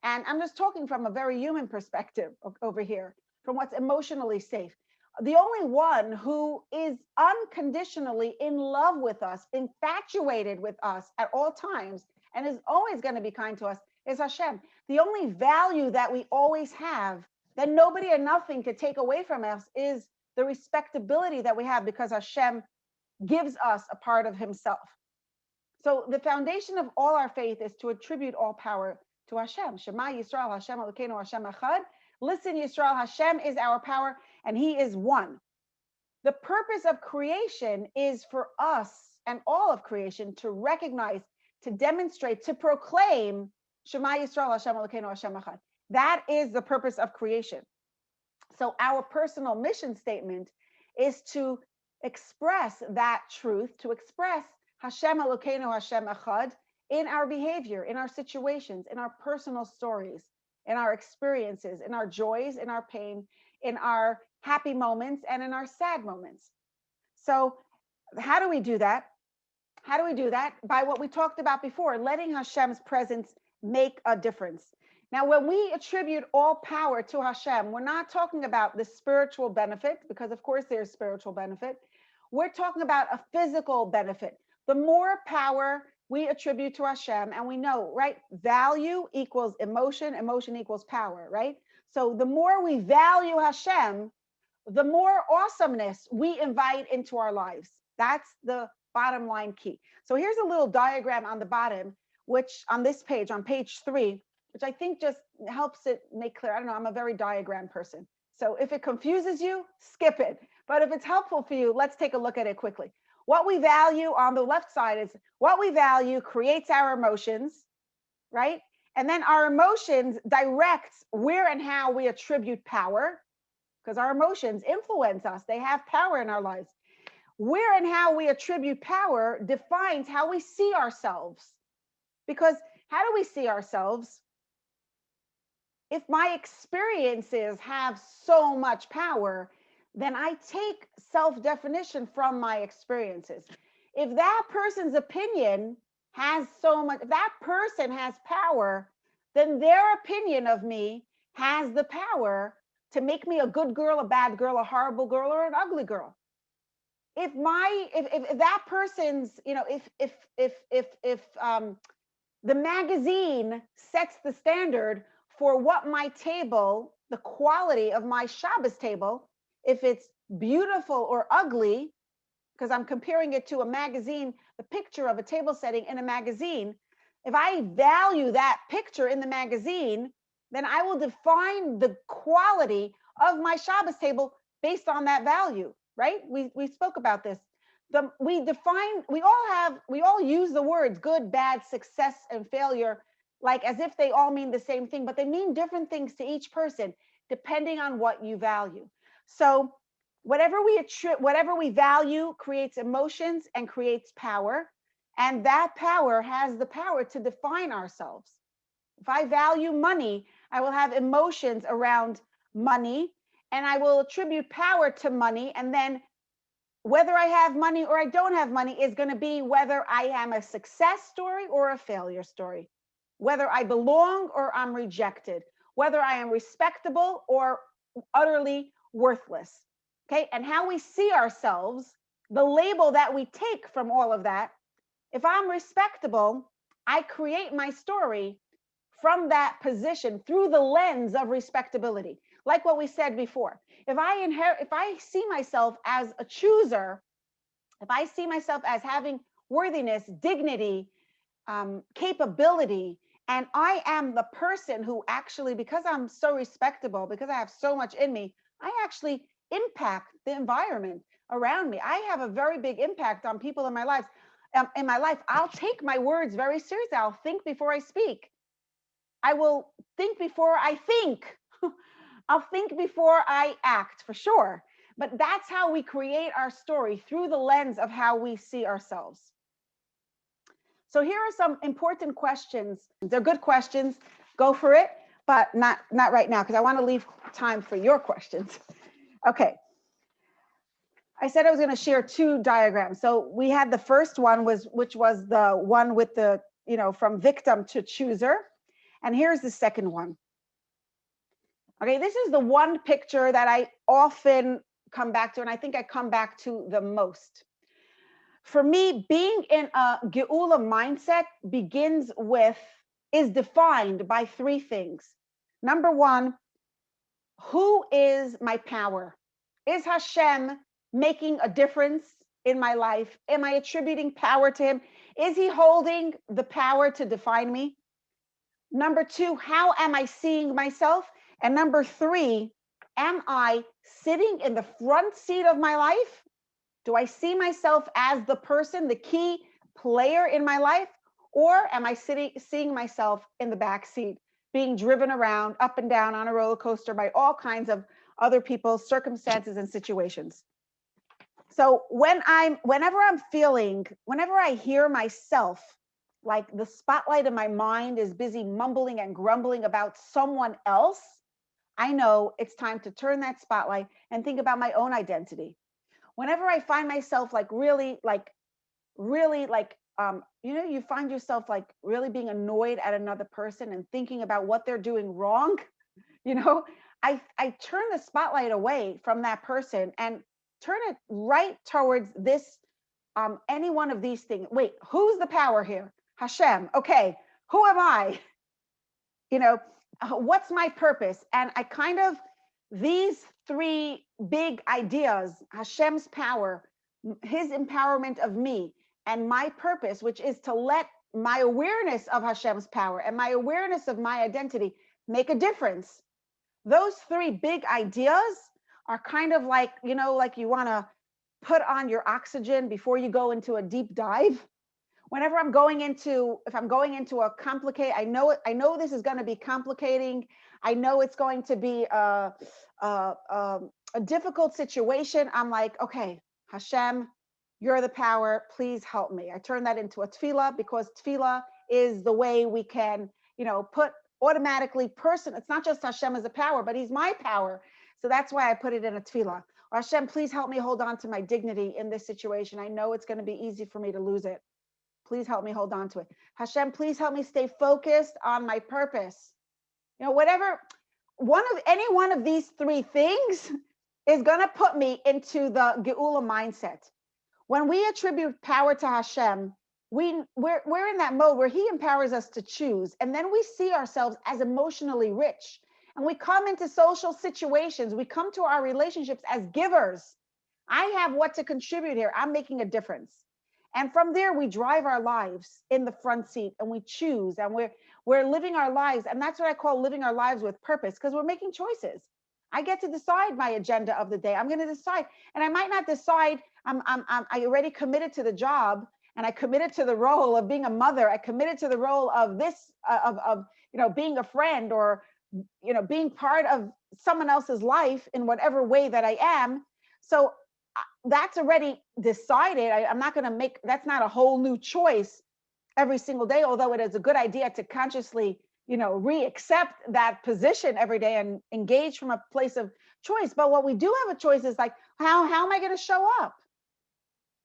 And I'm just talking from a very human perspective over here, from what's emotionally safe. The only one who is unconditionally in love with us, infatuated with us at all times, and is always going to be kind to us is Hashem. The only value that we always have, that nobody or nothing could take away from us, is the respectability that we have because Hashem gives us a part of himself. So the foundation of all our faith is to attribute all power to Hashem. Shema Yisrael, Hashem Elokeinu, Hashem Echad. Listen, Yisrael, Hashem is our power, and he is one. The purpose of creation is for us and all of creation to recognize, to demonstrate, to proclaim Shema Yisrael, Hashem Elokeinu, Hashem Echad. That is the purpose of creation. So our personal mission statement is to express that truth, to express Hashem Elokeinu, Hashem Echad in our behavior, in our situations, in our personal stories, in our experiences, in our joys, in our pain, in our happy moments, and in our sad moments. So how do we do that? How do we do that? By what we talked about before, letting Hashem's presence make a difference. Now, when we attribute all power to Hashem, we're not talking about the spiritual benefit, because of course there's spiritual benefit. We're talking about a physical benefit. The more power we attribute to Hashem, and we know, right? Value equals emotion, emotion equals power, right? So the more we value Hashem, the more awesomeness we invite into our lives. That's the bottom line key. So here's a little diagram on the bottom, which on this page, on page 3, which I think just helps it make clear. I don't know, I'm a very diagram person. So if it confuses you, skip it. But if it's helpful for you, let's take a look at it quickly. What we value on the left side is what we value creates our emotions, right? And then our emotions directs where and how we attribute power. because our emotions influence us. They have power in our lives. Where and how we attribute power defines how we see ourselves. Because how do we see ourselves? If my experiences have so much power, then I take self-definition from my experiences. If that person's opinion has so much, if that person has power, then their opinion of me has the power to make me a good girl, a bad girl, a horrible girl, or an ugly girl. If that person's, if the magazine sets the standard for what my table, the quality of my Shabbos table, if it's beautiful or ugly, because I'm comparing it to a magazine, the picture of a table setting in a magazine, if I value that picture in the magazine, then I will define the quality of my Shabbos table based on that value, right? We spoke about this. We all use the words good, bad, success, and failure like as if they all mean the same thing, but they mean different things to each person depending on what you value. So whatever we value creates emotions and creates power, and that power has the power to define ourselves. If I value money, I will have emotions around money, and I will attribute power to money, and then whether I have money or I don't have money is going to be whether I am a success story or a failure story, whether I belong or I'm rejected, whether I am respectable or utterly worthless. Okay. And how we see ourselves, the label that we take from all of that. If I'm respectable, I create my story from that position through the lens of respectability. Like what we said before, if I see myself as a chooser, if I see myself as having worthiness, dignity, capability, and I am the person who actually, because I'm so respectable, because I have so much in me, I actually impact the environment around me. I have a very big impact on people in my life. I'll take my words very seriously. I'll think before I speak. I will think before I think. I'll think before I act, for sure. But that's how we create our story, through the lens of how we see ourselves. So here are some important questions. They're good questions. Go for it, but not right now, because I want to leave time for your questions. Okay. I said I was going to share two diagrams. So we had the first one, which was the one with the, from victim to chooser. And here's the second one. Okay, this is the one picture that I often come back to, and I think I come back to the most. For me, being in a Geula mindset is defined by three things. Number one, who is my power? Is Hashem making a difference in my life? Am I attributing power to him? Is he holding the power to define me? Number two, how am I seeing myself? And number three, am I sitting in the front seat of my life? Do I see myself as the person, the key player in my life? Or am I seeing myself in the back seat, being driven around up and down on a roller coaster by all kinds of other people's circumstances and situations? So whenever I hear myself, like the spotlight in my mind is busy mumbling and grumbling about someone else, I know it's time to turn that spotlight and think about my own identity. Whenever I find myself you find yourself like really being annoyed at another person and thinking about what they're doing wrong, I turn the spotlight away from that person and turn it right towards this, any one of these things. Wait, who's the power here? Hashem. Okay, who am I? What's my purpose? And these three big ideas, Hashem's power, his empowerment of me, and my purpose, which is to let my awareness of Hashem's power and my awareness of my identity make a difference. Those three big ideas are kind of like you want to put on your oxygen before you go into a deep dive. Whenever I'm going into, if I'm going into a complicated, I know this is going to be complicating. I know it's going to be a difficult situation. I'm like, okay, Hashem, you're the power. Please help me. I turn that into a tefillah, because tefillah is the way we can, put automatically person. It's not just Hashem as a power, but he's my power. So that's why I put it in a tefillah. Or Hashem, please help me hold on to my dignity in this situation. I know it's going to be easy for me to lose it. Please help me hold on to it. Hashem, please help me stay focused on my purpose. Whatever, any one of these three things is going to put me into the Geula mindset. When we attribute power to Hashem, we're in that mode where he empowers us to choose. And then we see ourselves as emotionally rich. And we come into social situations, we come to our relationships as givers. I have what to contribute here. I'm making a difference. And from there, we drive our lives in the front seat, and we choose, and we're living our lives. And that's what I call living our lives with purpose, because we're making choices. I get to decide my agenda of the day. I'm going to decide, and I might not decide. I already committed to the job, and I committed to the role of being a mother. I committed to the role of this, of being a friend, or being part of someone else's life in whatever way that I am. So that's already decided. I'm not going to make, that's not a whole new choice every single day, although it is a good idea to consciously, re-accept that position every day and engage from a place of choice. But what we do have a choice is like, how am I going to show up?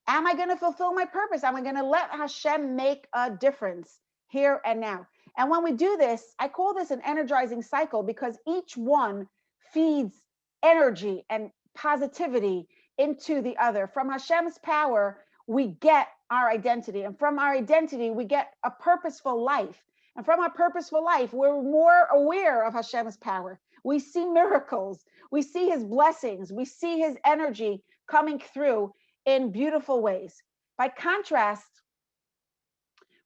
Am I going to fulfill my purpose? Am I going to let Hashem make a difference here and now? And when we do this, I call this an energizing cycle, because each one feeds energy and positivity into the other. From Hashem's power, we get our identity. And from our identity, we get a purposeful life. And from our purposeful life, we're more aware of Hashem's power. We see miracles. We see his blessings. We see his energy coming through in beautiful ways. By contrast,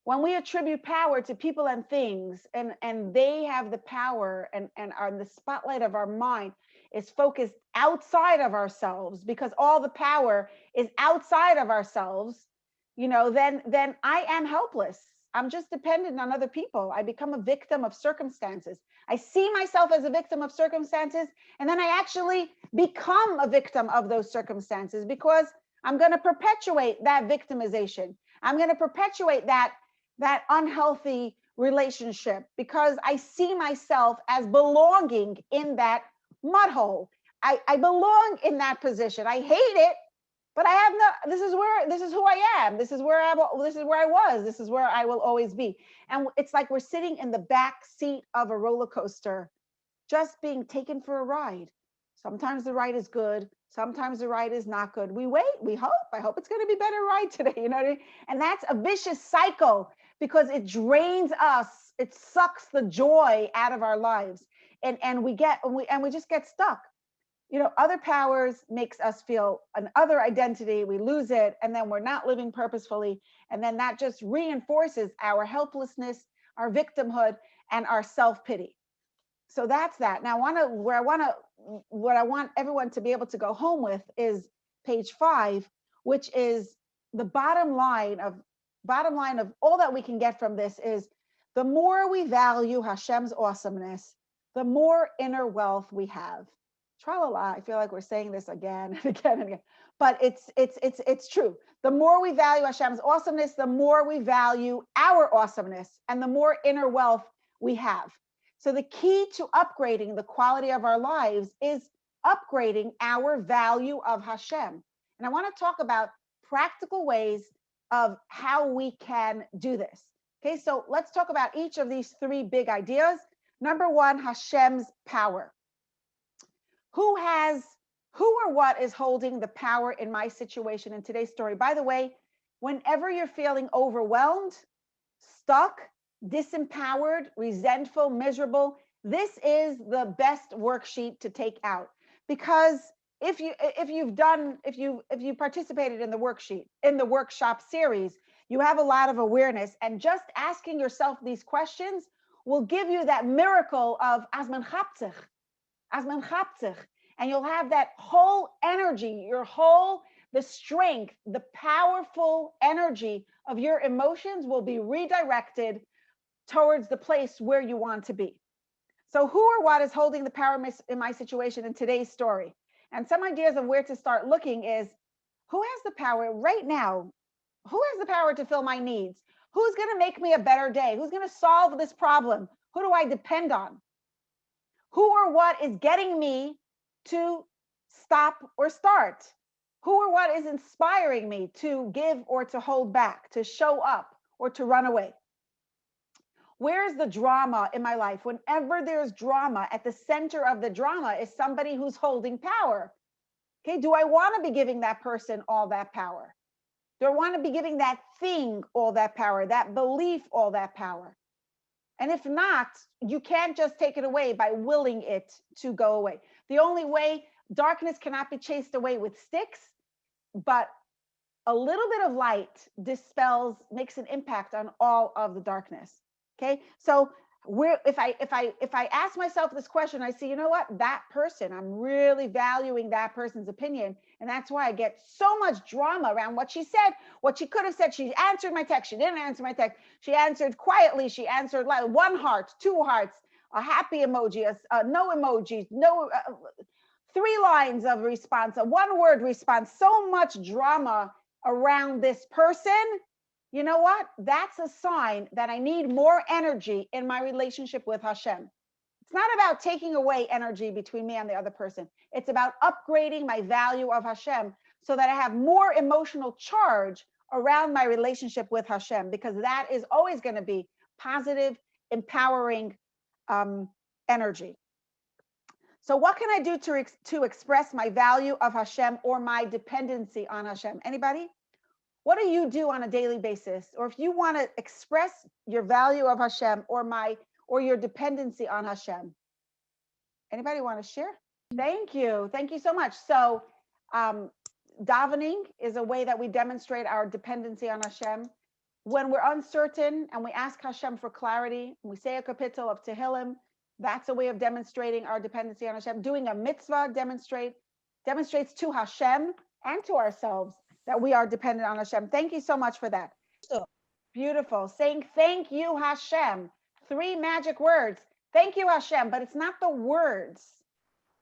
when we attribute power to people and things, and they have the power, and are in the spotlight of our mind is focused outside of ourselves, because all the power is outside of ourselves, then I am helpless. I'm just dependent on other people. I become a victim of circumstances. I see myself as a victim of circumstances, and then I actually become a victim of those circumstances, because I'm going to perpetuate that victimization. I'm going to perpetuate that unhealthy relationship, because I see myself as belonging in that mud hole. I belong in that position. I hate it, but I have no, this is who I am. This is where I was. This is where I will always be. And it's like we're sitting in the back seat of a roller coaster, just being taken for a ride. Sometimes the ride is good. Sometimes the ride is not good. We wait, we hope. I hope it's going to be a better ride today. You know what I mean? And that's a vicious cycle, because it drains us. It sucks the joy out of our lives. And we just get stuck. Other powers makes us feel an other identity. We lose it, and then we're not living purposefully. And then that just reinforces our helplessness, our victimhood, and our self-pity. So that's that. Now, what I want everyone to be able to go home with is page 5, which is the bottom line of all that we can get from this is, the more we value Hashem's awesomeness, the more inner wealth we have. Tra-la-la, I feel like we're saying this again and again and again, but it's true. The more we value Hashem's awesomeness, the more we value our awesomeness, and the more inner wealth we have. So the key to upgrading the quality of our lives is upgrading our value of Hashem. And I want to talk about practical ways of how we can do this. Okay, so let's talk about each of these 3 big ideas. Number 1, Hashem's power. Who or what is holding the power in my situation in today's story? By the way, whenever you're feeling overwhelmed, stuck, disempowered, resentful, miserable, this is the best worksheet to take out. Because if you participated in the worksheet, in the workshop series, you have a lot of awareness, and just asking yourself these questions will give you that miracle of Azman Chapzich, and you'll have that whole energy, your whole the strength, the powerful energy of your emotions will be redirected towards the place where you want to be. So who or what is holding the power in my situation in today's story? And some ideas of where to start looking is, who has the power right now? Who has the power to fill my needs? Who's going to make me a better day? Who's going to solve this problem? Who do I depend on? Who or what is getting me to stop or start? Who or what is inspiring me to give or to hold back, to show up or to run away? Where's the drama in my life? Whenever there's drama, at the center of the drama is somebody who's holding power. Okay, do I want to be giving that person all that power? Do I want to be giving that thing all that power, that belief all that power? And if not, you can't just take it away by willing it to go away. The only way, darkness cannot be chased away with sticks, but a little bit of light dispels, makes an impact on all of the darkness. Okay, so if I ask myself this question, I see, you know what, that person, I'm really valuing that person's opinion, and that's why I get so much drama around what she said, what she could have said. She answered my text, she didn't answer my text, she answered quietly, she answered like 1 heart, 2 hearts, a happy emoji, no emojis, no 3 lines of response, a 1 word response. So much drama around this person. You know what? That's a sign that I need more energy in my relationship with Hashem. It's not about taking away energy between me and the other person. It's about upgrading my value of Hashem so that I have more emotional charge around my relationship with Hashem, because that is always going to be positive, empowering energy. So what can I do to express my value of Hashem or my dependency on Hashem? Anybody? What do you do on a daily basis? Or if you want to express your value of Hashem or your dependency on Hashem. Anybody want to share? Thank you. Thank you so much. So davening is a way that we demonstrate our dependency on Hashem. When we're uncertain and we ask Hashem for clarity, we say a kapitel of Tehillim, that's a way of demonstrating our dependency on Hashem. Doing a mitzvah demonstrates to Hashem and to ourselves that we are dependent on Hashem. Thank you so much for that. Beautiful. Saying thank you, Hashem. 3 magic words. Thank you, Hashem. But it's not the words.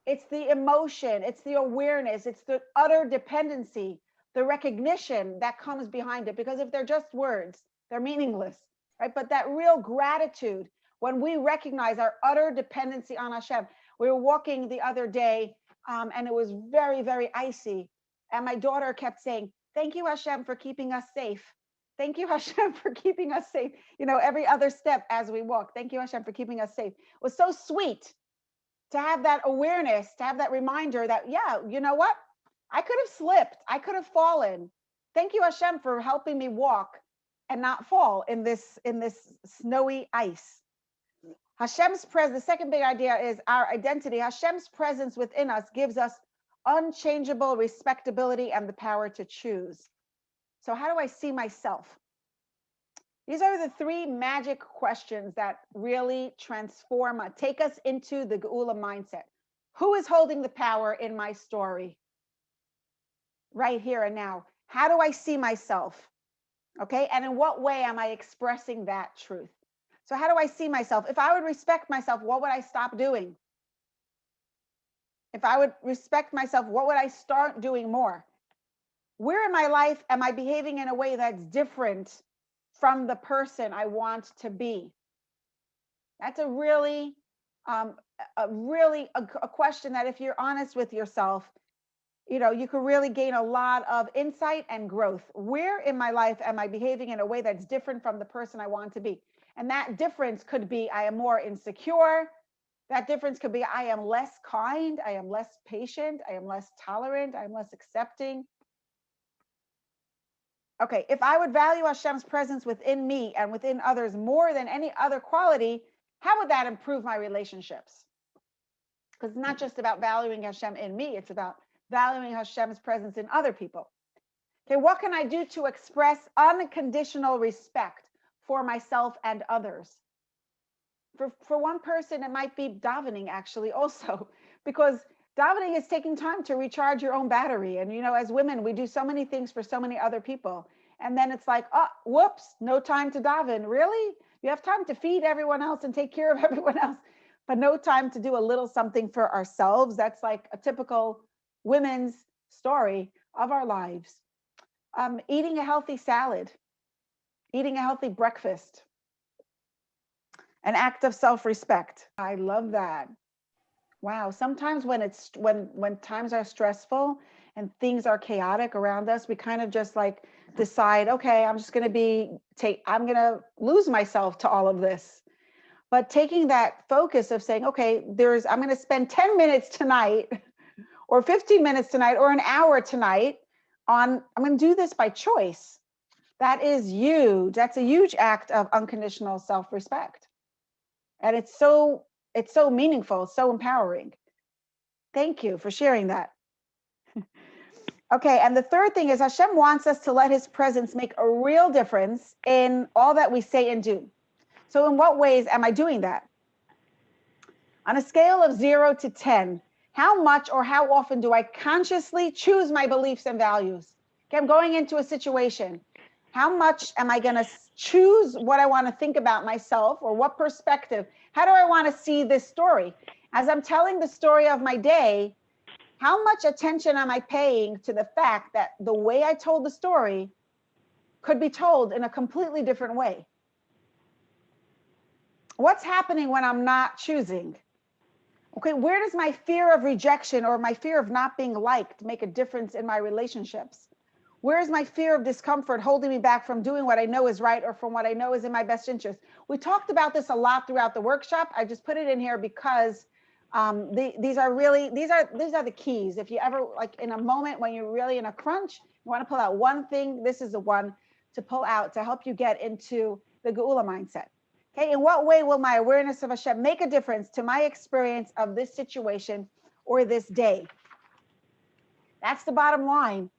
It's the emotion. It's the awareness. It's the utter dependency, the recognition that comes behind it. Because if they're just words, they're meaningless, right? But that real gratitude, when we recognize our utter dependency on Hashem. We were walking the other day and it was very, very icy. And my daughter kept saying, thank you, Hashem, for keeping us safe. Thank you, Hashem, for keeping us safe. You know, every other step as we walk. Thank you, Hashem, for keeping us safe. It was so sweet to have that awareness, to have that reminder that, yeah, you know what? I could have slipped. I could have fallen. Thank you, Hashem, for helping me walk and not fall in this snowy ice. Hashem's presence, the second big idea is our identity. Hashem's presence within us gives us unchangeable respectability and the power to choose. So how do I see myself? These are the 3 magic questions that really transform, take us into the Geula mindset. Who is holding the power in my story? Right here and now. How do I see myself? Okay, and in what way am I expressing that truth? So how do I see myself? If I would respect myself, what would I stop doing? If I would respect myself, what would I start doing more? Where in my life am I behaving in a way that's different from the person I want to be? That's a really question that if you're honest with yourself, you know, you can really gain a lot of insight and growth. Where in my life am I behaving in a way that's different from the person I want to be? And that difference could be I am more insecure. That difference could be I am less kind, I am less patient, I am less tolerant, I am less accepting. Okay, if I would value Hashem's presence within me and within others more than any other quality, how would that improve my relationships? Because it's not just about valuing Hashem in me, it's about valuing Hashem's presence in other people. Okay, what can I do to express unconditional respect for myself and others? For one person, it might be davening actually also, because Davening is taking time to recharge your own battery. And, as women, we do so many things for so many other people. And then it's like, oh, whoops, no time to daven. Really? You have time to feed everyone else and take care of everyone else, but no time to do a little something for ourselves. That's like a typical women's story of our lives. Eating a healthy salad, eating a healthy breakfast, an act of self-respect. I love that. Wow. Sometimes when times are stressful and things are chaotic around us, we kind of just like decide, okay, I'm just going to I'm going to lose myself to all of this. But taking that focus of saying, okay, I'm going to spend 10 minutes tonight or 15 minutes tonight or an hour tonight I'm going to do this by choice. That is huge. That's a huge act of unconditional self-respect. And it's so meaningful, so empowering. Thank you for sharing that. Okay, and the third thing is Hashem wants us to let his presence make a real difference in all that we say and do. So in what ways am I doing that? On a scale of 0 to 10, how much or how often do I consciously choose my beliefs and values? Okay, I'm going into a situation. How much am I going to choose what I want to think about myself, or what perspective? How do I want to see this story? As I'm telling the story of my day, how much attention am I paying to the fact that the way I told the story could be told in a completely different way? What's happening when I'm not choosing? Okay, where does my fear of rejection or my fear of not being liked make a difference in my relationships? Where is my fear of discomfort holding me back from doing what I know is right or from what I know is in my best interest? We talked about this a lot throughout the workshop. I just put it in here because these are the keys. If you ever, like in a moment when you're really in a crunch, you want to pull out one thing, this is the one to pull out to help you get into the Geula mindset. Okay, in what way will my awareness of Hashem make a difference to my experience of this situation or this day? That's the bottom line.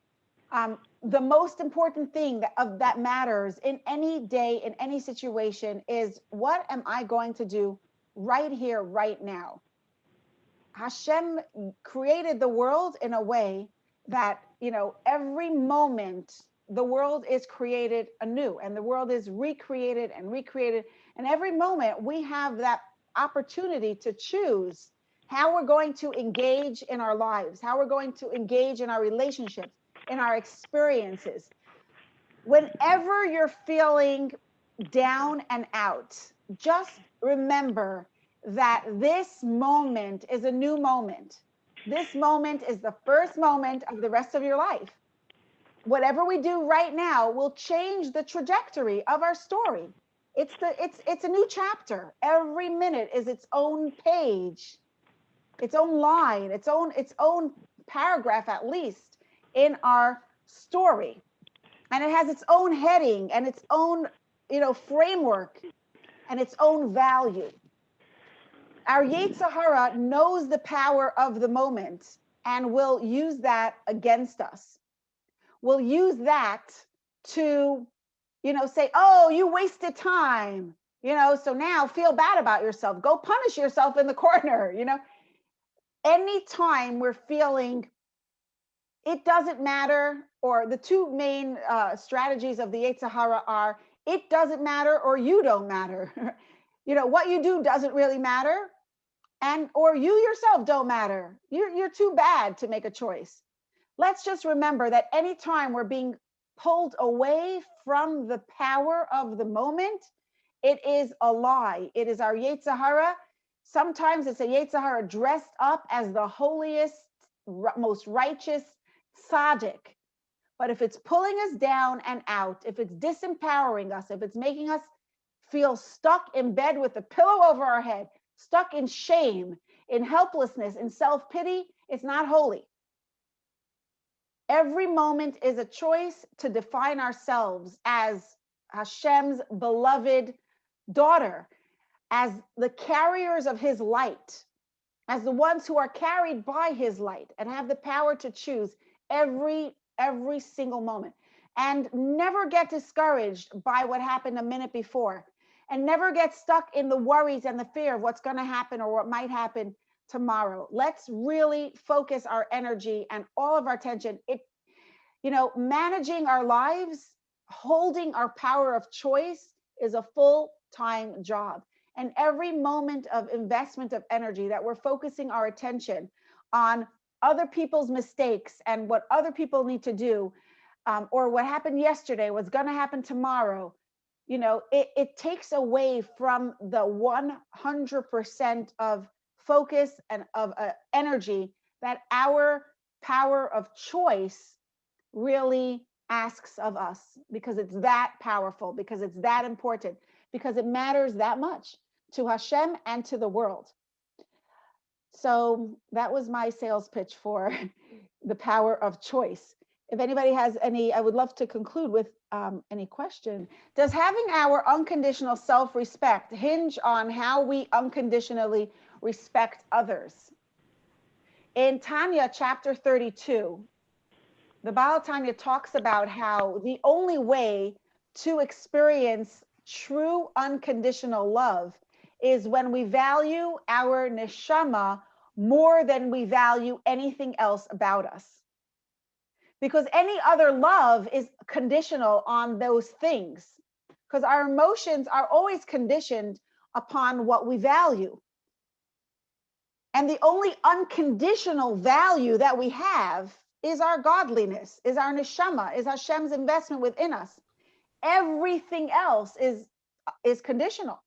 The most important thing that matters in any day, in any situation, is what am I going to do right here, right now? Hashem created the world in a way that, every moment the world is created anew and the world is recreated and recreated. And every moment we have that opportunity to choose how we're going to engage in our lives, how we're going to engage in our relationships, in our experiences. Whenever you're feeling down and out, just remember that this moment is a new moment. This moment is the first moment of the rest of your life. Whatever we do right now will change the trajectory of our story. It's a new chapter. Every minute is its own page, its own line, its own paragraph, at least, in our story. And it has its own heading and its own, framework and its own value. Our Yetzer Hara knows the power of the moment and will use that against us. We'll use that to, say, oh, you wasted time, so now feel bad about yourself. Go punish yourself in the corner, Anytime we're feeling it doesn't matter, or the two main strategies of the Yetzer Hara are, it doesn't matter or you don't matter. What you do doesn't really matter, or you yourself don't matter. You're too bad to make a choice. Let's just remember that anytime we're being pulled away from the power of the moment, it is a lie. It is our Yetzer Hara. Sometimes it's a Yetzer Hara dressed up as the holiest, most righteous tzaddik. But if it's pulling us down and out, if it's disempowering us, if it's making us feel stuck in bed with a pillow over our head, stuck in shame, in helplessness, in self-pity, it's not holy. Every moment is a choice to define ourselves as Hashem's beloved daughter, as the carriers of his light, as the ones who are carried by his light and have the power to choose every single moment. And never get discouraged by what happened a minute before, and never get stuck in the worries and the fear of what's going to happen or what might happen tomorrow. Let's really focus our energy and all of our attention. Managing our lives, holding our power of choice is a full-time job. And every moment of investment of energy that we're focusing our attention on other people's mistakes and what other people need to do, or what happened yesterday, what's going to happen tomorrow, it takes away from the 100% of focus and of energy that our power of choice really asks of us, because it's that powerful, because it's that important, because it matters that much to Hashem and to the world. So that was my sales pitch for the power of choice. If anybody has any, I would love to conclude with any question. Does having our unconditional self-respect hinge on how we unconditionally respect others? In Tanya, chapter 32, the Baal Tanya talks about how the only way to experience true unconditional love is when we value our neshama more than we value anything else about us. Because any other love is conditional on those things. Because our emotions are always conditioned upon what we value. And the only unconditional value that we have is our godliness, is our neshama, is Hashem's investment within us. Everything else is conditional.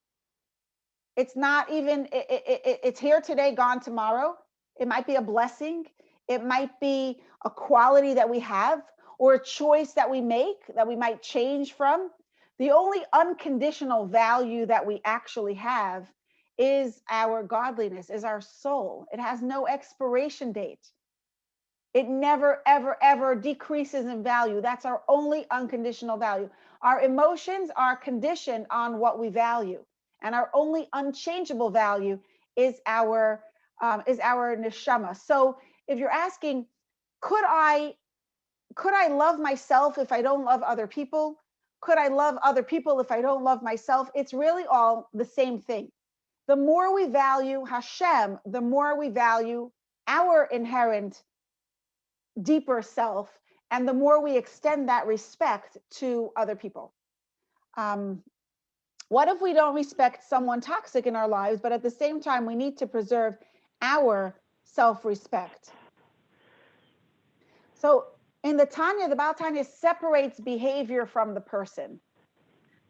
It's not even, it's here today, gone tomorrow. It might be a blessing. It might be a quality that we have, or a choice that we make that we might change from. The only unconditional value that we actually have is our godliness, is our soul. It has no expiration date. It never, ever, ever decreases in value. That's our only unconditional value. Our emotions are conditioned on what we value. And our only unchangeable value is our neshama. So if you're asking, could I love myself if I don't love other people? Could I love other people if I don't love myself? It's really all the same thing. The more we value Hashem, the more we value our inherent deeper self, and the more we extend that respect to other people. What if we don't respect someone toxic in our lives, but at the same time, we need to preserve our self-respect? So in the Tanya, the Baal Tanya separates behavior from the person.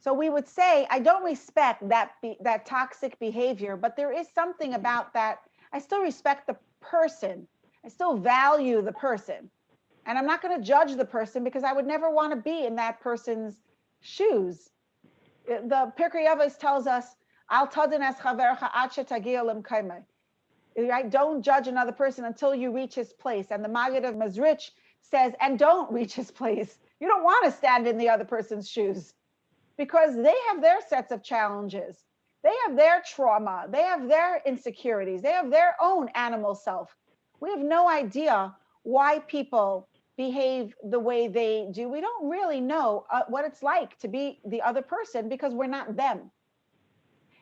So we would say, I don't respect that toxic behavior, but there is something about that. I still respect the person. I still value the person. And I'm not going to judge the person, because I would never want to be in that person's shoes. The Pirkei Avos tells us, Al tadin es chavercha ad shetagia lemkaimai. Right? Don't judge another person until you reach his place. And the Maggid of Mezrich says, and don't reach his place. You don't want to stand in the other person's shoes, because they have their sets of challenges. They have their trauma. They have their insecurities. They have their own animal self. We have no idea why people behave the way they do. We don't really know what it's like to be the other person, because we're not them.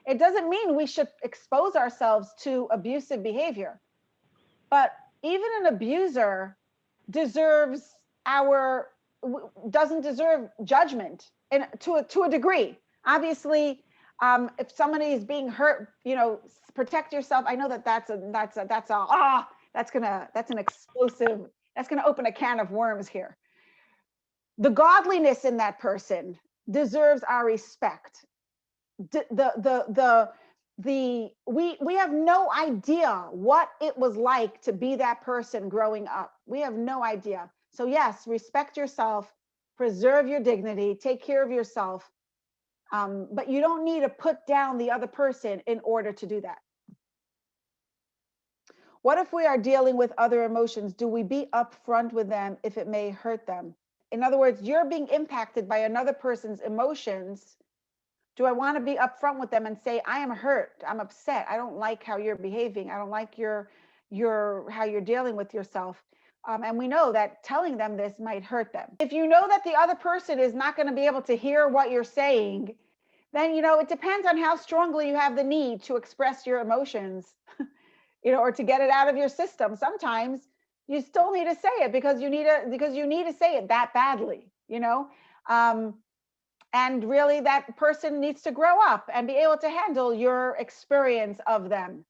It doesn't mean we should expose ourselves to abusive behavior, but even an abuser doesn't deserve judgment, and to a degree. Obviously, if somebody is being hurt, protect yourself. I know that's an explosive. That's going to open a can of worms here. The godliness in that person deserves our respect. We have no idea what it was like to be that person growing up. We have no idea. So yes, respect yourself, preserve your dignity, take care of yourself. But you don't need to put down the other person in order to do that. What if we are dealing with other emotions? Do we be upfront with them if it may hurt them? In other words, you're being impacted by another person's emotions. Do I want to be upfront with them and say, I am hurt, I'm upset, I don't like how you're behaving, I don't like how you're dealing with yourself. And we know that telling them this might hurt them. If you know that the other person is not going to be able to hear what you're saying, then it depends on how strongly you have the need to express your emotions. or to get it out of your system. Sometimes you still need to say it because you need to say it that badly, and really that person needs to grow up and be able to handle your experience of them.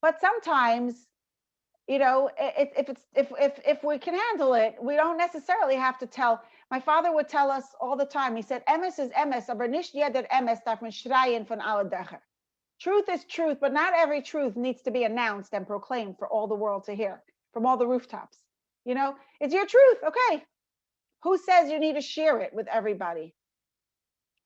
But sometimes, if we can handle it, we don't necessarily have to tell. My father would tell us all the time. He said, "Emes is emes, aber nicht jeder emes darf man schreien von alle Dächer." Truth is truth, but not every truth needs to be announced and proclaimed for all the world to hear from all the rooftops. It's your truth. Okay. Who says you need to share it with everybody?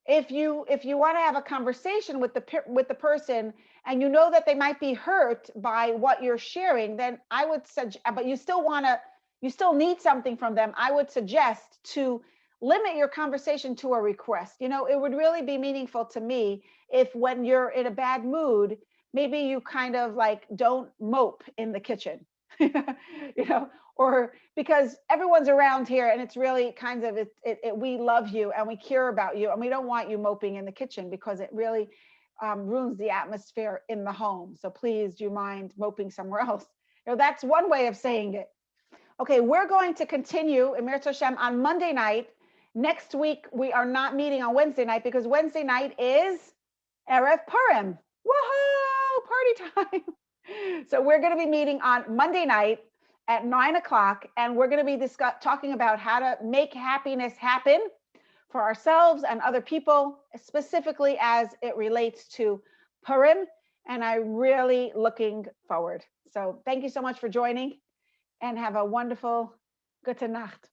If you want to have a conversation with the person and you know that they might be hurt by what you're sharing, then I would suggest, but you still need something from them, I would suggest to limit your conversation to a request. It would really be meaningful to me if, when you're in a bad mood, maybe you kind of like don't mope in the kitchen. Or because everyone's around here and it's really kind of we love you and we care about you and we don't want you moping in the kitchen because it really ruins the atmosphere in the home. So please, do you mind moping somewhere else? That's one way of saying it. Okay, we're going to continue Emir Toshem on Monday night. Next week we are not meeting on Wednesday night because Wednesday night is Erev Purim. Woohoo! Party time. So we're going to be meeting on Monday night at 9:00, and we're going to be talking about how to make happiness happen for ourselves and other people, specifically as it relates to Purim. And I'm really looking forward. So thank you so much for joining, and have a wonderful gute Nacht.